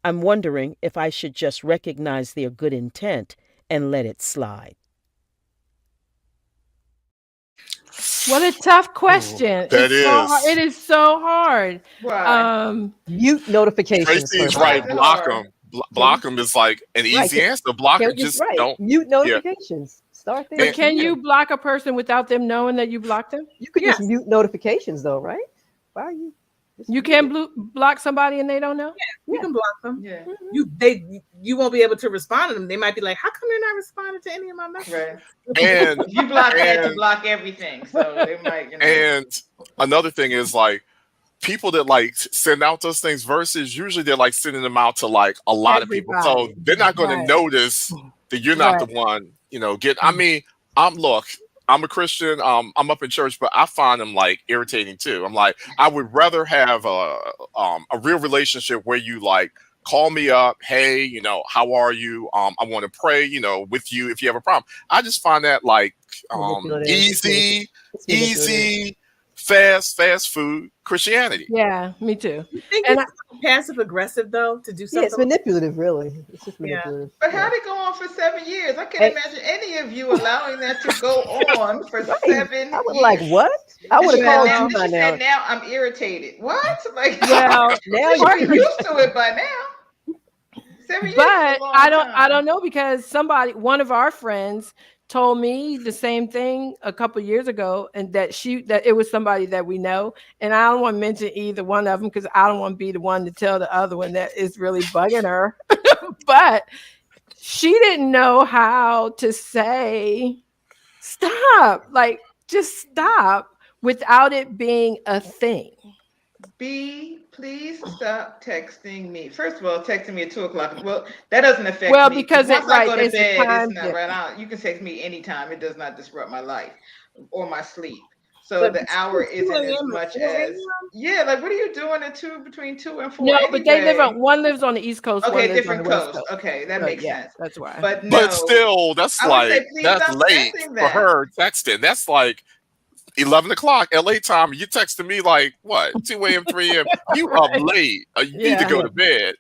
Speaker 6: I'm wondering if I should just recognize their good intent and let it slide.
Speaker 2: What a tough question.
Speaker 4: That
Speaker 2: It's so hard.
Speaker 4: is.
Speaker 2: It is so hard.
Speaker 3: Why?
Speaker 5: Mute notifications.
Speaker 4: Tracy's
Speaker 5: First of
Speaker 3: Why
Speaker 5: all.
Speaker 4: right.
Speaker 3: is it
Speaker 4: Block
Speaker 3: hard?
Speaker 4: them. Block them is like an
Speaker 5: Right.
Speaker 4: easy answer. Block
Speaker 5: Can
Speaker 4: them.
Speaker 5: you,
Speaker 4: Just
Speaker 5: right.
Speaker 4: don't.
Speaker 5: Mute
Speaker 4: Yeah.
Speaker 5: notifications. Start there.
Speaker 2: But can you block a person without them knowing that you blocked them?
Speaker 5: You could
Speaker 7: Yes.
Speaker 5: just mute notifications though, right? Why are you? just
Speaker 2: You
Speaker 5: mute
Speaker 2: can
Speaker 5: it?
Speaker 2: block somebody and they don't know?
Speaker 7: You can block them.
Speaker 3: Yeah.
Speaker 7: You won't be able to respond to them. They might be like, "How come you're not responding to any of my messages?"
Speaker 3: Right.
Speaker 4: And
Speaker 3: If you block that, you
Speaker 4: and
Speaker 3: block everything. So they might,
Speaker 4: and another thing is like people that like send out those things versus usually they're like sending them out to like a lot of people, so
Speaker 2: Everybody.
Speaker 4: they're not going
Speaker 2: Right.
Speaker 4: to notice that you're not the
Speaker 2: Right.
Speaker 4: one. I mean, I'm a Christian. I'm up in church, but I find them like irritating too. I'm like, I would rather have a real relationship where you like call me up, hey, how are you? I want to pray, with you if you have a problem. I just find that like
Speaker 5: Manipulative.
Speaker 4: easy,
Speaker 5: It's manipulative.
Speaker 4: easy, fast food Christianity.
Speaker 2: Yeah, me too.
Speaker 7: You think
Speaker 2: And
Speaker 7: it's passive aggressive though to do
Speaker 5: Yeah,
Speaker 7: something?
Speaker 5: it's manipulative, really. It's just
Speaker 7: Yeah.
Speaker 5: manipulative.
Speaker 3: But how did it go on for 7 years? I can't
Speaker 5: Hey.
Speaker 3: imagine any of you allowing that to go on for
Speaker 5: Right.
Speaker 3: 7
Speaker 5: I was
Speaker 3: years.
Speaker 5: like, what? I would have
Speaker 3: She said,
Speaker 5: called
Speaker 3: now,
Speaker 5: you by
Speaker 3: she
Speaker 5: now.
Speaker 3: said, now I'm irritated. What? Like,
Speaker 2: well,
Speaker 5: Now
Speaker 3: you should
Speaker 5: you're
Speaker 3: be used to it by now. 7 years is
Speaker 2: but
Speaker 3: a long
Speaker 2: I
Speaker 3: time.
Speaker 2: don't know because one of our friends told me the same thing a couple years ago, and that it was somebody that we know, and I don't want to mention either one of them because I don't want to be the one to tell the other one that is really bugging her. But she didn't know how to say stop, like just stop without it being a thing.
Speaker 3: Please stop texting me. First of all, texting me at 2:00. Well, that doesn't affect
Speaker 2: Well,
Speaker 3: me.
Speaker 2: because
Speaker 3: Once I go to
Speaker 2: it's a
Speaker 3: bed,
Speaker 2: time
Speaker 3: it's not right out. You can text me anytime. It does not disrupt my life or my sleep. So
Speaker 7: But
Speaker 3: the
Speaker 7: between
Speaker 3: hour
Speaker 7: 2
Speaker 3: isn't as
Speaker 7: a.m. and
Speaker 3: much
Speaker 7: 4
Speaker 3: as
Speaker 7: a.m.?
Speaker 3: like what are you doing between 2 and 4?
Speaker 2: No, but they live
Speaker 3: anyway?
Speaker 2: one lives on the East Coast, one
Speaker 3: Okay,
Speaker 2: lives on the
Speaker 3: different
Speaker 2: West
Speaker 3: coast.
Speaker 2: Coast.
Speaker 3: Okay, that
Speaker 2: So,
Speaker 3: makes
Speaker 2: yeah,
Speaker 3: sense.
Speaker 2: that's why.
Speaker 3: But no,
Speaker 4: But still, that's
Speaker 3: I would say
Speaker 4: like
Speaker 3: please
Speaker 4: that's
Speaker 3: stop
Speaker 4: late
Speaker 3: texting
Speaker 4: for
Speaker 3: that.
Speaker 4: her texting. That's like 11 o'clock LA time. You texting me like what 2 a.m. 3 a.m. You up late. You need to
Speaker 2: Yeah.
Speaker 4: go to bed.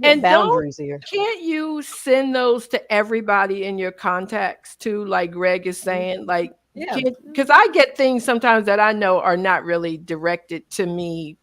Speaker 2: And
Speaker 5: boundaries here.
Speaker 2: can't you send those to everybody in your contacts too? Like Greg is saying, like,
Speaker 5: Yeah.
Speaker 2: because I get things sometimes that I know are not really directed to me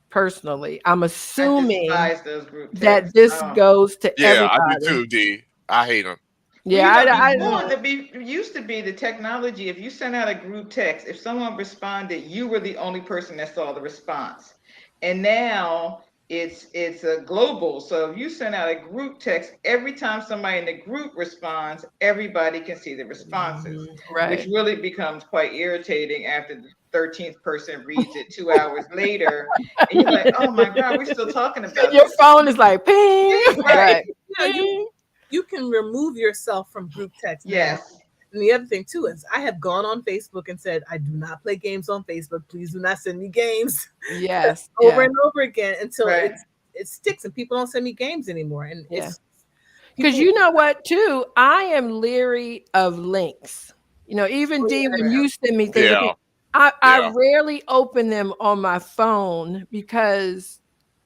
Speaker 2: personally. I'm
Speaker 3: I
Speaker 2: assuming
Speaker 3: despise those group
Speaker 2: that
Speaker 3: texts.
Speaker 2: this
Speaker 3: Oh.
Speaker 2: goes to
Speaker 4: Yeah, I
Speaker 2: everybody.
Speaker 4: do too, D. I hate them.
Speaker 2: Yeah,
Speaker 3: It used to be the technology. If you sent out a group text, if someone responded, you were the only person that saw the response. And now it's a global. So if you send out a group text, every time somebody in the group responds, everybody can see the responses,
Speaker 2: right.
Speaker 3: which really becomes quite irritating after the 13th person reads it 2 hours later. And you're like, oh my God, we're still talking about
Speaker 2: Your
Speaker 3: this.
Speaker 2: phone is like ping.
Speaker 3: Right.
Speaker 7: You can remove yourself from group text now.
Speaker 3: Yes.
Speaker 7: And the other thing too is I have gone on Facebook and said, I do not play games on Facebook. Please do not send me games.
Speaker 2: Yes.
Speaker 7: over and over again until
Speaker 3: Right.
Speaker 7: it sticks and people don't send me games anymore. And
Speaker 2: Yeah.
Speaker 7: it's
Speaker 2: Because you know what, too? I am leery of links. Even D, when
Speaker 3: yeah.
Speaker 2: you send me things,
Speaker 4: Yeah.
Speaker 2: I rarely open them on my phone because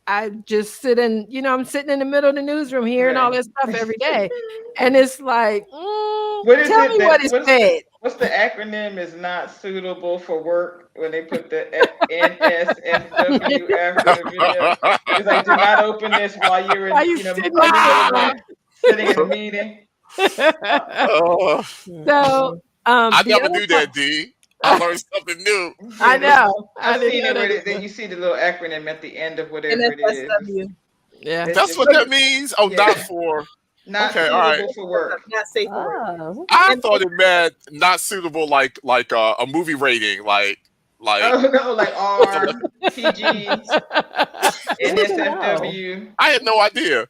Speaker 2: I just I'm sitting in the middle of the newsroom hearing all
Speaker 3: Right.
Speaker 2: this stuff every day. And it's like,
Speaker 3: What is
Speaker 2: tell
Speaker 3: it
Speaker 2: me what
Speaker 3: that
Speaker 2: is said.
Speaker 3: what's the acronym is not suitable for work when they put the NSFW after the video? It's like do not open this while you're
Speaker 2: Why
Speaker 3: in
Speaker 2: you
Speaker 3: in the
Speaker 2: sitting
Speaker 3: middle of
Speaker 2: down?
Speaker 3: sitting in a meeting.
Speaker 4: Oh,
Speaker 2: So
Speaker 4: I
Speaker 2: the
Speaker 4: never
Speaker 2: other
Speaker 4: knew
Speaker 2: part,
Speaker 4: that, D. I learned something new.
Speaker 2: I
Speaker 3: Yeah,
Speaker 2: know. I
Speaker 3: I've
Speaker 2: didn't
Speaker 3: seen
Speaker 2: know
Speaker 3: it
Speaker 2: that
Speaker 3: where then
Speaker 2: either.
Speaker 3: you see the little acronym at the end of whatever it is.
Speaker 7: NSSW,
Speaker 2: Yeah.
Speaker 4: That's what
Speaker 3: It's
Speaker 4: that means. Oh,
Speaker 3: yeah,
Speaker 4: not for.
Speaker 3: not
Speaker 4: Okay, all right.
Speaker 3: suitable for work.
Speaker 7: not safe for work.
Speaker 5: Oh,
Speaker 4: I
Speaker 7: And
Speaker 4: thought it meant not suitable, like a movie rating, like
Speaker 3: Oh no, like
Speaker 4: something.
Speaker 3: R, PG,
Speaker 5: good to know.
Speaker 3: NSFW.
Speaker 4: I had no idea.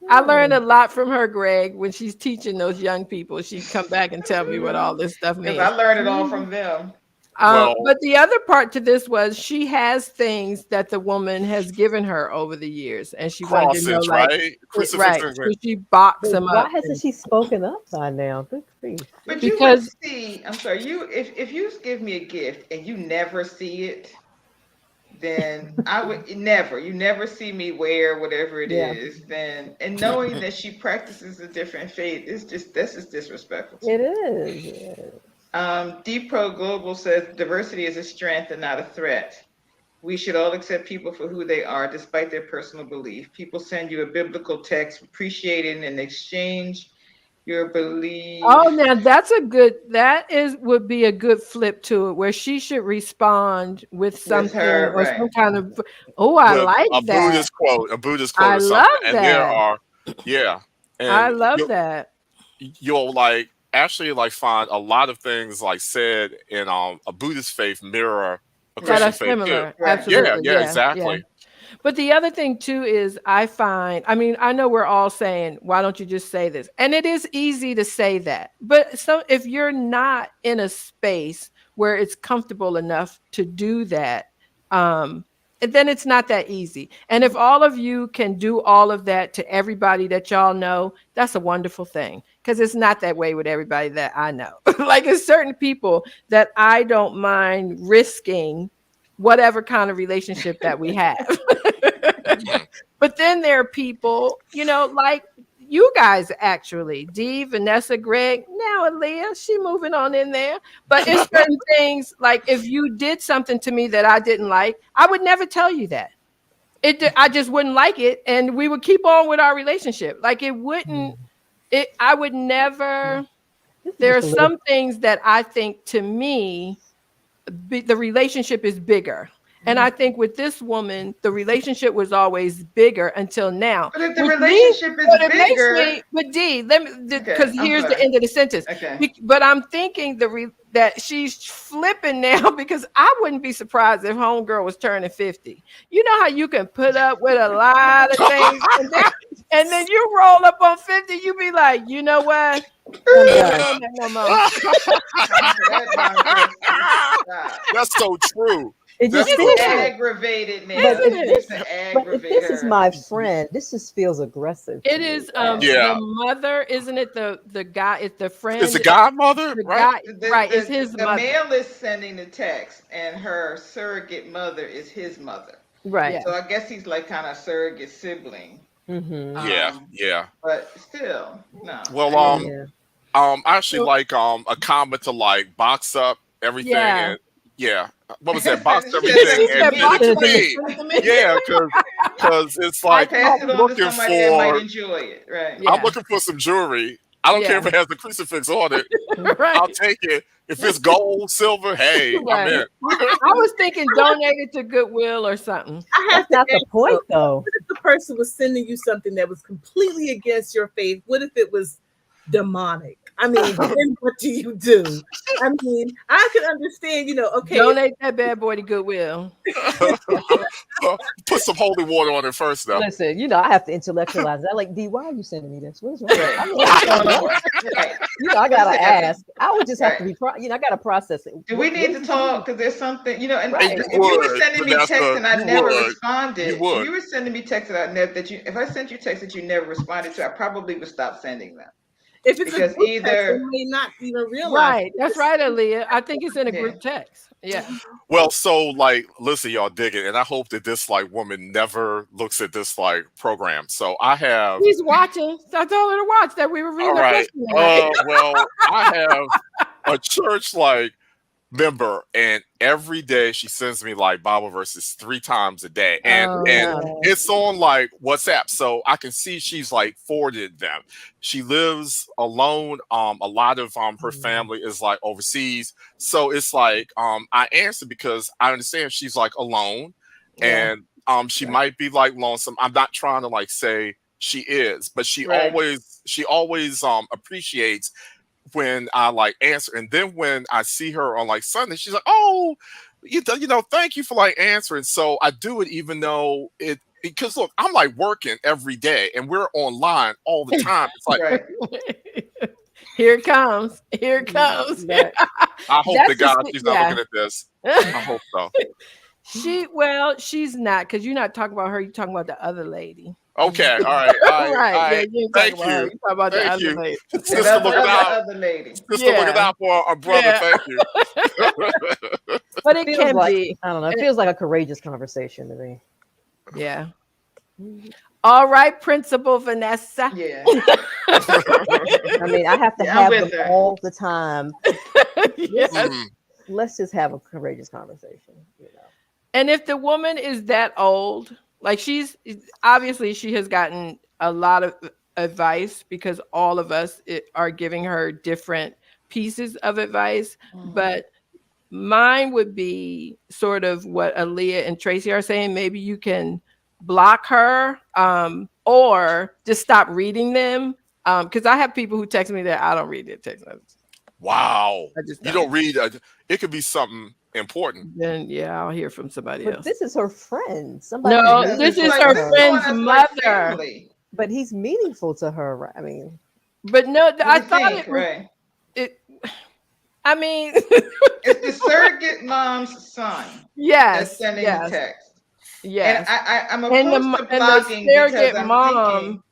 Speaker 2: I learned a lot from her, Greg. When she's teaching those young people, she'd come back and tell me what all this stuff
Speaker 3: Because I
Speaker 2: means.
Speaker 3: learned it all from them.
Speaker 4: Well,
Speaker 2: But the other part to this was she has things that the woman has given her over the years, and she wanted to know,
Speaker 4: crosses,
Speaker 2: like,
Speaker 4: right?
Speaker 2: right?
Speaker 4: Crucifixes.
Speaker 2: So she boxed
Speaker 5: But
Speaker 2: them
Speaker 5: why
Speaker 2: up
Speaker 5: hasn't she spoken up by now? Good grief.
Speaker 3: But you would
Speaker 2: because
Speaker 3: see, I'm sorry, if you give me a gift and you never see it, then I would you never see me wear whatever it
Speaker 5: Yeah,
Speaker 3: is, then and knowing that she practices a different faith is just this is disrespectful to
Speaker 5: it
Speaker 3: me.
Speaker 5: is. Yeah.
Speaker 3: D Pro Global says diversity is a strength and not a threat. We should all accept people for who they are, despite their personal belief. People send you a biblical text, appreciating in exchange your
Speaker 2: oh,
Speaker 3: belief.
Speaker 2: now would be a good flip to it, where she should respond with
Speaker 3: With
Speaker 2: something
Speaker 3: her,
Speaker 2: or some
Speaker 3: right?
Speaker 2: kind of. Oh, I
Speaker 4: With
Speaker 2: like that.
Speaker 4: A Buddhist quote
Speaker 2: I
Speaker 4: or something.
Speaker 2: love
Speaker 4: And there
Speaker 2: that.
Speaker 4: are, yeah,
Speaker 2: I
Speaker 4: and
Speaker 2: love that.
Speaker 4: you'll like actually like find a lot of things like said in a Buddhist faith mirror a
Speaker 2: That
Speaker 3: Right,
Speaker 2: are
Speaker 4: Christian faith too.
Speaker 2: similar.
Speaker 3: right.
Speaker 4: Yeah,
Speaker 2: Absolutely.
Speaker 4: yeah,
Speaker 2: Yeah. Yeah.
Speaker 4: exactly.
Speaker 2: But the other thing too is I know we're all saying, why don't you just say this? And it is easy to say that. But so if you're not in a space where it's comfortable enough to do that, then it's not that easy. And if all of you can do all of that to everybody that y'all know, that's a wonderful thing. Because it's not that way with everybody that I know. Like it's certain people that I don't mind risking whatever kind of relationship that we have. But then there are people, like you guys actually, Dee, Vanessa, Greg, now Aaliyah, she moving on in there. But it's certain things, like if you did something to me that I didn't like, I would never tell you that. I just wouldn't like it, and we would keep on with our relationship. Like I would never.
Speaker 5: This is
Speaker 2: There are
Speaker 5: just a little.
Speaker 2: some things that I think to me, the relationship is bigger. And I think with this woman, the relationship was always bigger until now.
Speaker 3: But if the
Speaker 2: Which means,
Speaker 3: relationship is
Speaker 2: but it makes
Speaker 3: bigger,
Speaker 2: me, but D, let me,
Speaker 3: okay,
Speaker 2: because
Speaker 3: I'm
Speaker 2: here's the
Speaker 3: sorry.
Speaker 2: end of the sentence.
Speaker 3: Okay.
Speaker 2: But I'm thinking that she's flipping now because I wouldn't be surprised if homegirl was turning 50. You know how you can put up with a lot of things, and then you roll up on 50, you be like, you know what?
Speaker 5: I'm
Speaker 2: We ain't
Speaker 5: done.
Speaker 2: doing that no more.
Speaker 3: That nonsense is stop.
Speaker 4: That's so true.
Speaker 5: It
Speaker 4: That's
Speaker 5: just
Speaker 3: It's
Speaker 4: so
Speaker 5: feels.
Speaker 4: true.
Speaker 3: aggravated now.
Speaker 5: But
Speaker 2: Isn't
Speaker 5: if
Speaker 2: it?
Speaker 3: It's
Speaker 5: this,
Speaker 3: to
Speaker 5: but if
Speaker 3: aggravate
Speaker 5: this is
Speaker 3: her.
Speaker 5: my friend, this just feels aggressive to
Speaker 2: It
Speaker 5: me.
Speaker 2: is
Speaker 4: Yeah.
Speaker 2: the mother, isn't it? The guy, it's the friend.
Speaker 4: It's a godmother,
Speaker 2: The
Speaker 4: right?
Speaker 2: guy, right? It's his
Speaker 3: The
Speaker 2: mother,
Speaker 3: male is sending the text, and her surrogate mother is his mother.
Speaker 2: right?
Speaker 5: Yeah.
Speaker 3: So I guess he's like kind of surrogate sibling.
Speaker 5: Mm-hmm.
Speaker 4: Yeah,
Speaker 3: Um,
Speaker 4: yeah.
Speaker 3: but still, no.
Speaker 4: Well,
Speaker 5: Yeah.
Speaker 4: I actually
Speaker 2: So,
Speaker 4: like a comment to like box up everything
Speaker 2: yeah,
Speaker 4: and yeah. What was that? Box
Speaker 3: She said
Speaker 4: everything
Speaker 3: send it
Speaker 2: she
Speaker 3: to
Speaker 4: and
Speaker 2: said,
Speaker 3: me.
Speaker 4: send it
Speaker 2: "Box
Speaker 4: to
Speaker 2: it up and
Speaker 4: me.
Speaker 2: send it to me."
Speaker 4: Yeah, because it's
Speaker 2: I
Speaker 4: like
Speaker 3: Pass
Speaker 2: call
Speaker 3: it
Speaker 2: it,
Speaker 3: on to somebody that might
Speaker 4: for
Speaker 3: enjoy it. Right.
Speaker 4: I'm
Speaker 2: yeah,
Speaker 4: looking for some jewelry. I don't care
Speaker 2: yeah,
Speaker 4: if it has the crucifix on it.
Speaker 2: right,
Speaker 4: I'll take it. If it's gold, silver, hey, I'm
Speaker 2: right.
Speaker 4: in.
Speaker 2: I was thinking donate it to Goodwill or something.
Speaker 7: I have
Speaker 5: That's
Speaker 7: to
Speaker 5: not the
Speaker 7: ask,
Speaker 5: point,
Speaker 7: though,
Speaker 5: though.
Speaker 7: what if the person was sending you something that was completely against your faith? What if it was demonic? I mean, then what do you do? I mean, I can understand, okay,
Speaker 2: Donate that bad boy to Goodwill.
Speaker 4: Put some holy water on it first, though.
Speaker 5: Listen, I have to intellectualize that. Like, D, why are you sending me this? What is wrong?
Speaker 3: Right.
Speaker 5: I mean,
Speaker 3: What's going on? Right.
Speaker 5: I gotta
Speaker 3: Listen,
Speaker 5: ask. I would just have to
Speaker 3: right.
Speaker 5: be, I gotta process it.
Speaker 3: Do we
Speaker 5: What
Speaker 3: need
Speaker 5: is
Speaker 3: to
Speaker 5: he
Speaker 3: talk?
Speaker 5: doing?
Speaker 3: Because there's something, and
Speaker 5: Right.
Speaker 4: And you
Speaker 3: if you were
Speaker 4: would,
Speaker 3: sending me text
Speaker 4: Vanessa,
Speaker 3: and I
Speaker 4: you
Speaker 3: never
Speaker 4: would. You
Speaker 3: responded, if
Speaker 4: would.
Speaker 3: you were sending me text that I never, if I sent you text that you never responded to, I probably would stop sending them.
Speaker 7: If it's a
Speaker 3: Because
Speaker 7: group text,
Speaker 3: either
Speaker 7: they may not even realize.
Speaker 2: Right. That's right, Aaliyah. I think it's in a
Speaker 3: Yeah.
Speaker 2: group text. Yeah.
Speaker 4: Well, so like, listen, y'all dig it, and I hope that this like woman never looks at this like program. So I have.
Speaker 2: He's watching. So I told her to watch that. We were reading
Speaker 4: All
Speaker 2: a
Speaker 4: right.
Speaker 2: question tonight.
Speaker 4: Well, I have a church like member, and every day she sends me like Bible verses 3 times a day, and
Speaker 2: Oh,
Speaker 4: and
Speaker 2: no.
Speaker 4: it's on like WhatsApp, so I can see she's like forwarded them. She lives alone. A lot of her family is like overseas, so it's like I answer because I understand she's like alone,
Speaker 2: Yeah.
Speaker 4: and she might be like lonesome. I'm not trying to like say she is, but she
Speaker 3: Right.
Speaker 4: always appreciates when I like answer. And then when I see her on like Sunday, she's like, "Oh, thank you for like answering." So I do it even though because look, I'm like working every day and we're online all the time. It's like,
Speaker 3: right.
Speaker 2: Here it comes. Here it comes.
Speaker 5: Right.
Speaker 4: I hope
Speaker 2: That's
Speaker 4: to God
Speaker 2: just-
Speaker 4: she's
Speaker 2: yeah.
Speaker 4: not looking at this. I hope so.
Speaker 2: She's not, because you're not talking about her, you're talking about the other lady.
Speaker 4: Okay, all right.
Speaker 2: Right. Yeah, you ain't
Speaker 4: Thank
Speaker 2: talking about her.
Speaker 4: you.
Speaker 2: You're talking about the
Speaker 4: Thank
Speaker 2: other
Speaker 4: you.
Speaker 2: lady.
Speaker 4: Sister
Speaker 3: Another
Speaker 4: looking out.
Speaker 3: other lady.
Speaker 4: Sister
Speaker 2: Yeah.
Speaker 4: looking out for our brother.
Speaker 2: Yeah.
Speaker 4: Thank you.
Speaker 2: But it
Speaker 5: Feels
Speaker 2: can
Speaker 5: like,
Speaker 2: be.
Speaker 5: I don't know. It feels like a courageous conversation to me.
Speaker 2: Yeah. All right, Principal Vanessa.
Speaker 3: Yeah.
Speaker 5: I mean, I have to
Speaker 3: Yeah, I'm
Speaker 5: have
Speaker 3: with
Speaker 5: them
Speaker 3: her.
Speaker 5: all the time.
Speaker 2: Yes.
Speaker 4: Mm.
Speaker 5: Let's just have a courageous conversation.
Speaker 2: And if the woman is that old, like she's obviously she has gotten a lot of advice because all of us are giving her different pieces of advice. But mine would be sort of what Aaliyah and Tracy are saying. Maybe you can block her or just stop reading them. Because I have people who text me that I don't read their text messages.
Speaker 4: Wow.
Speaker 2: I just
Speaker 4: You don't read. It could be something important.
Speaker 2: Then yeah, I'll hear from somebody
Speaker 5: But
Speaker 2: else.
Speaker 5: this is her friend. Somebody.
Speaker 2: No,
Speaker 5: who's
Speaker 2: this is
Speaker 5: meaningful
Speaker 2: her
Speaker 5: to
Speaker 3: this is
Speaker 2: friend's
Speaker 3: someone that's like
Speaker 2: mother.
Speaker 3: family.
Speaker 5: But he's meaningful to her. Right? I mean,
Speaker 2: But no, I
Speaker 3: You
Speaker 2: thought
Speaker 3: think,
Speaker 2: it was
Speaker 3: right.
Speaker 2: it. I mean,
Speaker 3: It's the surrogate mom's son that's
Speaker 2: yes,
Speaker 3: sending the
Speaker 2: yes,
Speaker 3: text.
Speaker 2: yes.
Speaker 3: And I'm
Speaker 2: And
Speaker 3: opposed to
Speaker 2: the
Speaker 3: blocking because
Speaker 2: surrogate
Speaker 3: I'm
Speaker 2: mom
Speaker 3: thinking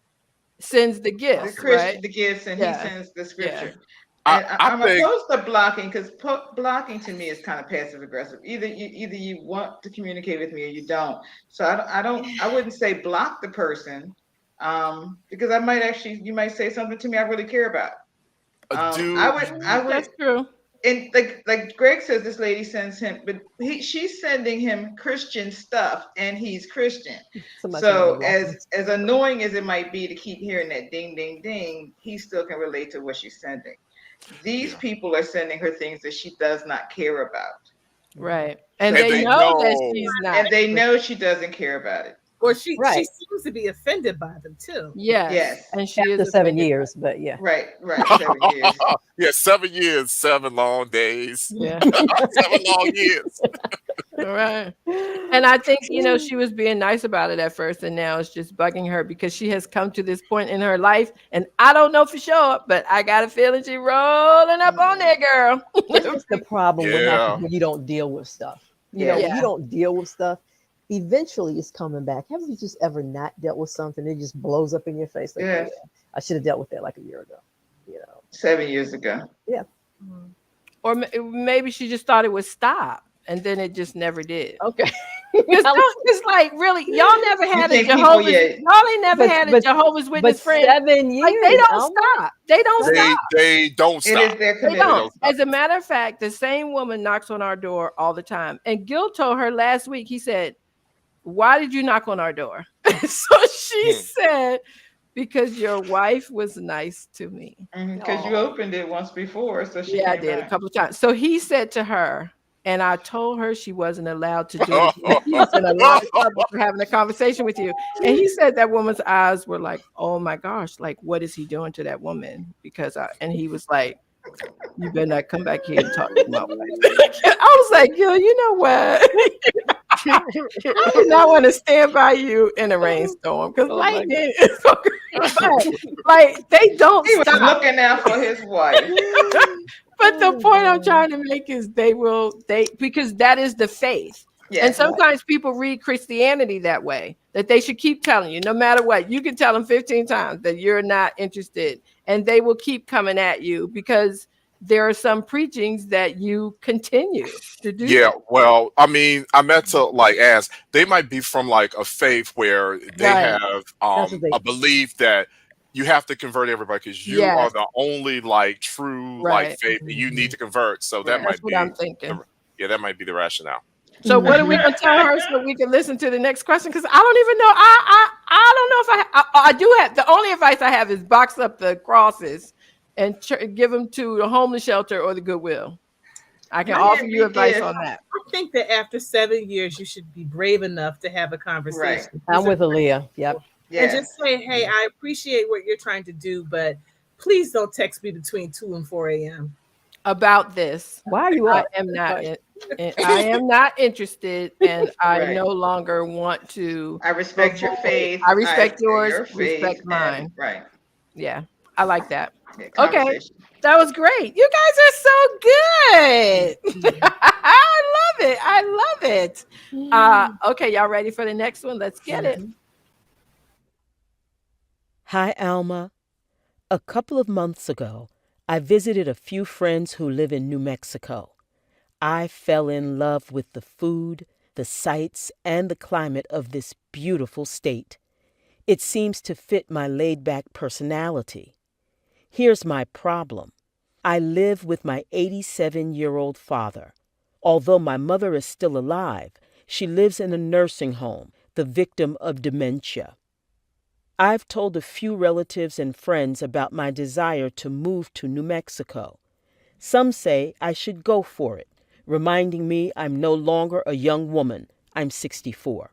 Speaker 2: sends the
Speaker 3: the
Speaker 2: gifts,
Speaker 3: Christian,
Speaker 2: right?
Speaker 3: the gifts, and
Speaker 2: Yeah.
Speaker 3: he sends the scripture.
Speaker 4: I
Speaker 3: And I'm
Speaker 4: think
Speaker 3: opposed to blocking because blocking to me is kind of passive aggressive. Either you want to communicate with me or you don't. So I wouldn't say block the person because you might say something to me I really care about. I would
Speaker 2: That's true.
Speaker 3: and like Greg says, this lady sends him, but she's sending him Christian stuff, and he's Christian.
Speaker 5: somebody
Speaker 3: So
Speaker 5: said
Speaker 3: as annoying as it might be to keep hearing that ding ding ding, he still can relate to what she's sending. These people are sending her things that she does not care about,
Speaker 2: Right. And
Speaker 4: And
Speaker 2: they
Speaker 4: they
Speaker 2: know that
Speaker 4: know.
Speaker 2: she's not.
Speaker 3: and they know she doesn't care about it.
Speaker 7: Or she
Speaker 5: Right.
Speaker 7: seems to be offended by them too.
Speaker 2: Yes.
Speaker 3: Yes.
Speaker 2: And she
Speaker 5: after
Speaker 2: is
Speaker 5: 7
Speaker 2: offended.
Speaker 5: years, but yeah.
Speaker 3: Right, 7 years.
Speaker 4: Yeah, 7 years, 7 long days,
Speaker 2: Yeah.
Speaker 4: 7 long years.
Speaker 2: All right. And I think, she was being nice about it at first, and now it's just bugging her because she has come to this point in her life. And I don't know for sure, but I got a feeling she's rolling up on there, girl.
Speaker 5: This is the problem what
Speaker 4: Yeah.
Speaker 5: happens when you don't deal with stuff. You know,
Speaker 3: Yeah.
Speaker 5: when you don't deal with stuff, eventually it's coming back. Haven't you just ever not dealt with something? It just blows up in your face. Like,
Speaker 3: Yes.
Speaker 5: oh, yeah, I should have dealt with that like a year ago.
Speaker 3: 7 years ago.
Speaker 2: Or maybe she just thought it would stop, and then it just never did.
Speaker 5: Okay.
Speaker 2: It's like, really, y'all never had a
Speaker 3: think people-
Speaker 2: Jehovah's.
Speaker 3: yeah.
Speaker 2: Y'all ain't never
Speaker 5: But-
Speaker 2: had a
Speaker 5: but-
Speaker 2: Jehovah's Witness
Speaker 5: But
Speaker 2: friend.
Speaker 5: 7 years.
Speaker 2: Like they don't
Speaker 5: Alma?
Speaker 2: stop. They don't stop.
Speaker 4: They don't
Speaker 3: It
Speaker 4: stop.
Speaker 3: is their
Speaker 2: They
Speaker 3: commitment.
Speaker 2: don't. As a matter of fact, the same woman knocks on our door all the time. And Gil told her last week, he said, "Why did you knock on our door?" So she said, "Because your wife was nice to me."
Speaker 3: Because you opened it once before, so she
Speaker 2: Yeah, I
Speaker 3: came
Speaker 2: did a
Speaker 3: back.
Speaker 2: couple of times. So he said to her, and I told her she wasn't allowed to do it. He was in a lot of trouble for having a conversation with you. And he said that woman's eyes were like, "Oh my gosh, like what is he doing to that woman?" And he was like, "You better not come back here and talk to my wife." I was like, "Yo, you know what? I do not want to stand by you in a rainstorm because lightning is so but, like they don't
Speaker 3: He was
Speaker 2: stop."
Speaker 3: looking out for his wife.
Speaker 2: But the point I'm trying to make is because that is the faith.
Speaker 3: Yes.
Speaker 2: And sometimes people read Christianity that way, that they should keep telling you, no matter what, you can tell them 15 times that you're not interested and they will keep coming at you because there are some preachings that you continue to do
Speaker 4: Yeah,
Speaker 2: that.
Speaker 4: well, I mean, I meant to like ask, they might be from like a faith where they
Speaker 2: Right.
Speaker 4: have
Speaker 5: That's what they.
Speaker 4: a belief that you have to convert everybody because you are
Speaker 2: Yes.
Speaker 4: the only like true like
Speaker 2: Right.
Speaker 4: faith that you need to convert. So that
Speaker 3: Right.
Speaker 2: That's
Speaker 4: might
Speaker 2: what I'm
Speaker 4: be
Speaker 2: thinking.
Speaker 4: yeah, that might be the rationale.
Speaker 2: So what are we gonna tell her so we can listen to the next question? Because I don't even know. I don't know if I do have the only advice I have is box up the crosses and give them to the homeless shelter or the Goodwill. I can
Speaker 3: My
Speaker 2: offer you advice
Speaker 3: if
Speaker 2: on that.
Speaker 7: I think that after 7 years, you should be brave enough to have a
Speaker 3: right.
Speaker 7: conversation.
Speaker 5: I'm
Speaker 7: These are
Speaker 5: with Aaliyah. Yep.
Speaker 7: and
Speaker 3: Yes.
Speaker 7: just say, "Hey, I appreciate what you're trying to do, but please don't text me between 2 and 4 a.m."
Speaker 2: About this,
Speaker 5: Why are you
Speaker 2: I
Speaker 5: up?
Speaker 2: am not.
Speaker 5: Right.
Speaker 2: I am not interested, and I
Speaker 3: Right.
Speaker 2: no longer want to
Speaker 3: I respect your
Speaker 2: avoid.
Speaker 3: faith.
Speaker 2: I
Speaker 3: I
Speaker 2: respect yours.
Speaker 3: your faith
Speaker 2: Respect
Speaker 3: and
Speaker 2: mine.
Speaker 3: right.
Speaker 2: Yeah, I like that.
Speaker 3: Yeah,
Speaker 2: Okay,
Speaker 3: conversation.
Speaker 2: that was great. You guys are so good. I love it. I love it. Okay, y'all ready for the next one? Let's get it.
Speaker 6: Hi, Alma. A couple of months ago, I visited a few friends who live in New Mexico. I fell in love with the food, the sights, and the climate of this beautiful state. It seems to fit my laid-back personality. Here's my problem. I live with my 87-year-old father. Although my mother is still alive, she lives in a nursing home, the victim of dementia. I've told a few relatives and friends about my desire to move to New Mexico. Some say I should go for it, reminding me I'm no longer a young woman. I'm 64.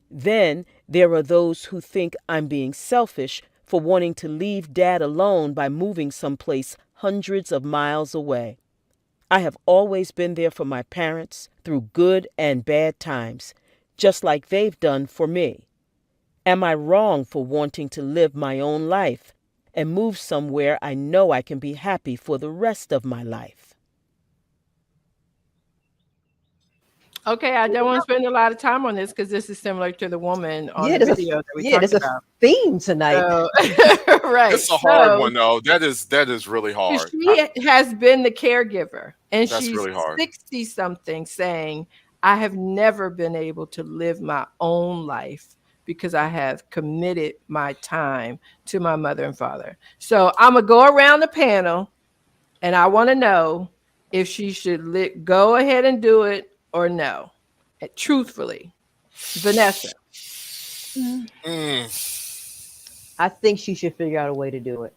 Speaker 6: Then there are those who think I'm being selfish for wanting to leave Dad alone by moving someplace hundreds of miles away. I have always been there for my parents through good and bad times, just like they've done for me. Am I wrong for wanting to live my own life and move somewhere I know I can be happy for the rest of my life?
Speaker 2: Okay, I don't want to spend a lot of time on this because this is similar to the woman on
Speaker 5: Yeah,
Speaker 2: the video that we talked
Speaker 5: there's a
Speaker 2: about.
Speaker 5: theme tonight.
Speaker 2: So, right.
Speaker 4: It's a hard one though. That is really
Speaker 2: 'cause
Speaker 4: hard.
Speaker 2: she has been the caregiver and
Speaker 4: That's
Speaker 2: she's
Speaker 4: really hard.
Speaker 2: 60 something saying, I have never been able to live my own life because I have committed my time to my mother and father. So I'm going to go around the panel and I want to know if she should go ahead and do it or no. Truthfully, Vanessa.
Speaker 5: I think she should figure out a way to do it.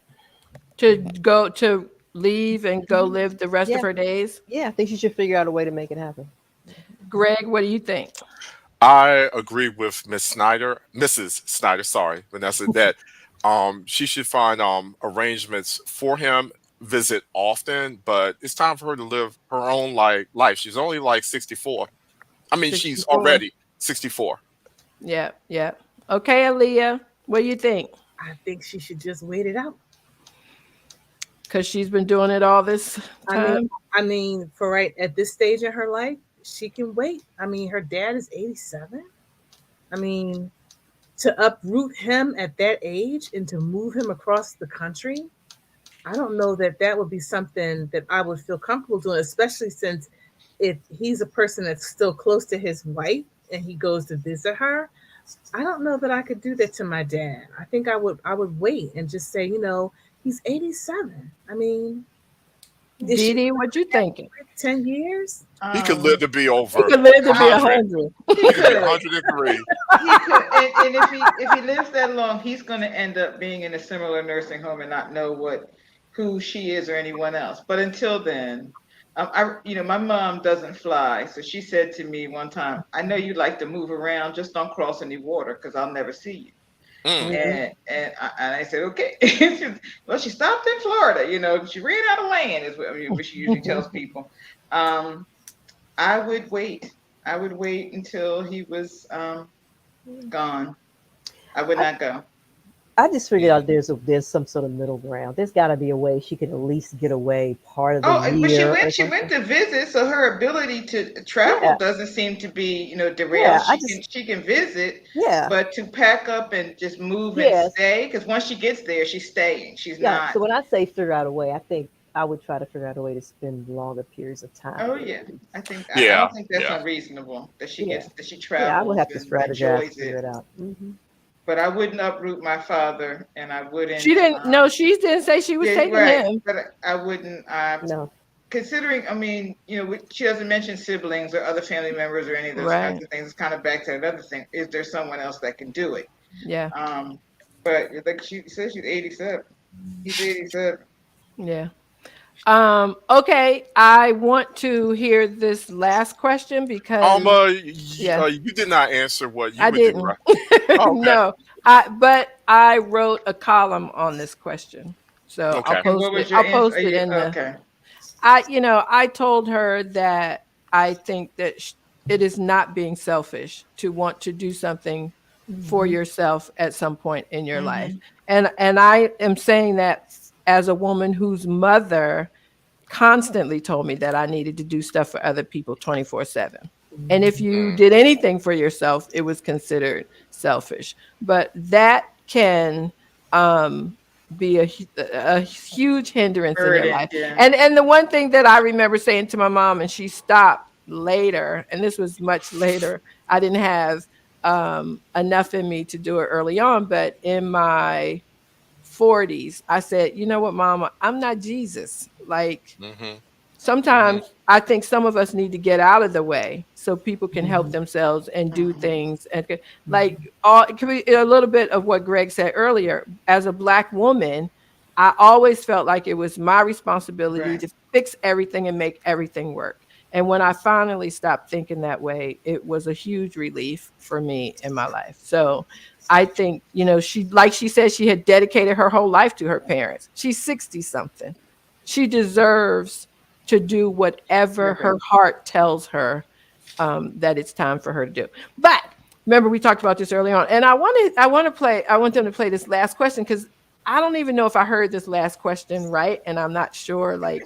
Speaker 2: To leave and go live the rest of
Speaker 5: Yeah.
Speaker 2: her days.
Speaker 5: Yeah, I think she should figure out a way to make it happen.
Speaker 2: Greg, what do you think?
Speaker 4: I agree with Mrs. Snyder, sorry, Vanessa, that she should find arrangements for him, visit often, but it's time for her to live her own life. She's only like 64. I mean, she's
Speaker 2: 64.
Speaker 4: already 64.
Speaker 2: Yeah, yeah. Okay, Aaliyah, what do you think?
Speaker 7: I think she should just wait it out.
Speaker 2: Because she's been doing it all this time.
Speaker 7: I mean, for right at this stage in her life, she can wait. I mean, her dad is 87. I mean, to uproot him at that age and to move him across the country, I don't know that that would be something that I would feel comfortable doing, especially since if he's a person that's still close to his wife and he goes to visit her. I don't know that I could do that to my dad. I think I would wait and just say, he's 87. I mean,
Speaker 2: Dee Dee, what you thinking?
Speaker 7: 10 years?
Speaker 4: He could live to be over
Speaker 2: He could live to be
Speaker 4: 100.
Speaker 2: 100.
Speaker 4: He could be 103.
Speaker 3: He could, and if he lives that long, he's going to end up being in a similar nursing home and not know who she is or anyone else. But until then, my mom doesn't fly, so she said to me one time, "I know you like to move around, just don't cross any water because I'll never see you." And I said, "Okay." She stopped in Florida. She ran out of land, is what she usually tells people. I would wait. I would wait until he was gone. I would not go.
Speaker 5: I just figured
Speaker 4: Mm.
Speaker 5: out there's some sort of middle ground. There's got to be a way she can at least get away part of the
Speaker 3: Oh, but she
Speaker 5: year or
Speaker 3: went. She went
Speaker 5: something.
Speaker 3: to visit, so her ability to travel
Speaker 5: Yeah,
Speaker 3: doesn't seem to be, derailed.
Speaker 5: yeah. I
Speaker 3: She can
Speaker 5: just
Speaker 3: she can visit,
Speaker 5: yeah,
Speaker 3: but to pack up and just move and
Speaker 5: yes,
Speaker 3: stay, because once she gets there, she's staying. She's
Speaker 5: yeah.
Speaker 3: not.
Speaker 5: So when I say figure out a way, I think I would try to figure out a way to spend longer periods of time
Speaker 3: Oh
Speaker 5: there
Speaker 3: yeah,
Speaker 5: at least.
Speaker 3: I
Speaker 4: Yeah,
Speaker 3: don't think that's
Speaker 4: yeah.
Speaker 3: unreasonable that she
Speaker 5: Yeah,
Speaker 3: gets that she
Speaker 5: yeah. I would
Speaker 3: travels
Speaker 5: have to
Speaker 3: and
Speaker 5: strategize to
Speaker 3: enjoys
Speaker 5: figure
Speaker 3: it.
Speaker 5: it out.
Speaker 3: But I wouldn't uproot my father, and I
Speaker 2: She
Speaker 3: wouldn't.
Speaker 2: didn't. No, she didn't say she was
Speaker 3: Yeah,
Speaker 2: taking
Speaker 3: right.
Speaker 2: him.
Speaker 3: But I wouldn't.
Speaker 5: No.
Speaker 3: Considering, I mean, she doesn't mention siblings or other family members or any of those kinds
Speaker 2: Right.
Speaker 3: of things. It's kind of back to that other thing. Is there someone else that can do it?
Speaker 2: Yeah.
Speaker 3: Um, but like she says, she's 87. He's 87.
Speaker 2: Yeah. Okay. I want to hear this last question because
Speaker 4: Alma,
Speaker 2: yeah,
Speaker 4: you did not answer what you
Speaker 2: I
Speaker 4: would do,
Speaker 2: didn't.
Speaker 4: right? Oh, okay.
Speaker 2: No. But I wrote a column on this question. So I'll
Speaker 4: Okay.
Speaker 3: And
Speaker 2: post
Speaker 3: what
Speaker 2: it.
Speaker 3: was your
Speaker 2: I'll
Speaker 3: answer?
Speaker 2: post
Speaker 3: Are
Speaker 2: it
Speaker 3: you
Speaker 2: in the
Speaker 3: okay?
Speaker 2: I told her that I think that it is not being selfish to want to do something for
Speaker 5: Hmm.
Speaker 2: yourself at some point in your life.
Speaker 3: Mm-hmm.
Speaker 2: And I am saying that as a woman whose mother constantly told me that I needed to do stuff for other people 24/7. And if you
Speaker 4: Mm.
Speaker 2: did anything for yourself, it was considered selfish. But that can um, be a huge hindrance in your
Speaker 3: Burden,
Speaker 2: life.
Speaker 3: yeah.
Speaker 2: And the one thing that I remember saying to my mom, and she stopped later, and this was much later. I didn't have enough in me to do it early on, but in my 40s, I said, you know what, mama, I'm not Jesus. Like,
Speaker 4: Mhm. Mhm.
Speaker 2: sometimes I think some of us need to get out of the way so people can help
Speaker 5: Hmm.
Speaker 2: themselves and do
Speaker 3: Mm-hmm.
Speaker 2: things. And like,
Speaker 5: Hmm.
Speaker 2: all it could be a little bit of what Greg said earlier. As a Black woman, I always felt like it was my responsibility
Speaker 3: Right.
Speaker 2: to fix everything and make everything work. And when I finally stopped thinking that way, it was a huge relief for me in my life. So I think, like she said, she had dedicated her whole life to her parents. She's 60 something. She deserves to do whatever
Speaker 3: Okay.
Speaker 2: her heart tells her that it's time for her to do. But remember, we talked about this early on, and I want them to play this last question because I don't even know if I heard this last question right, and I'm not sure like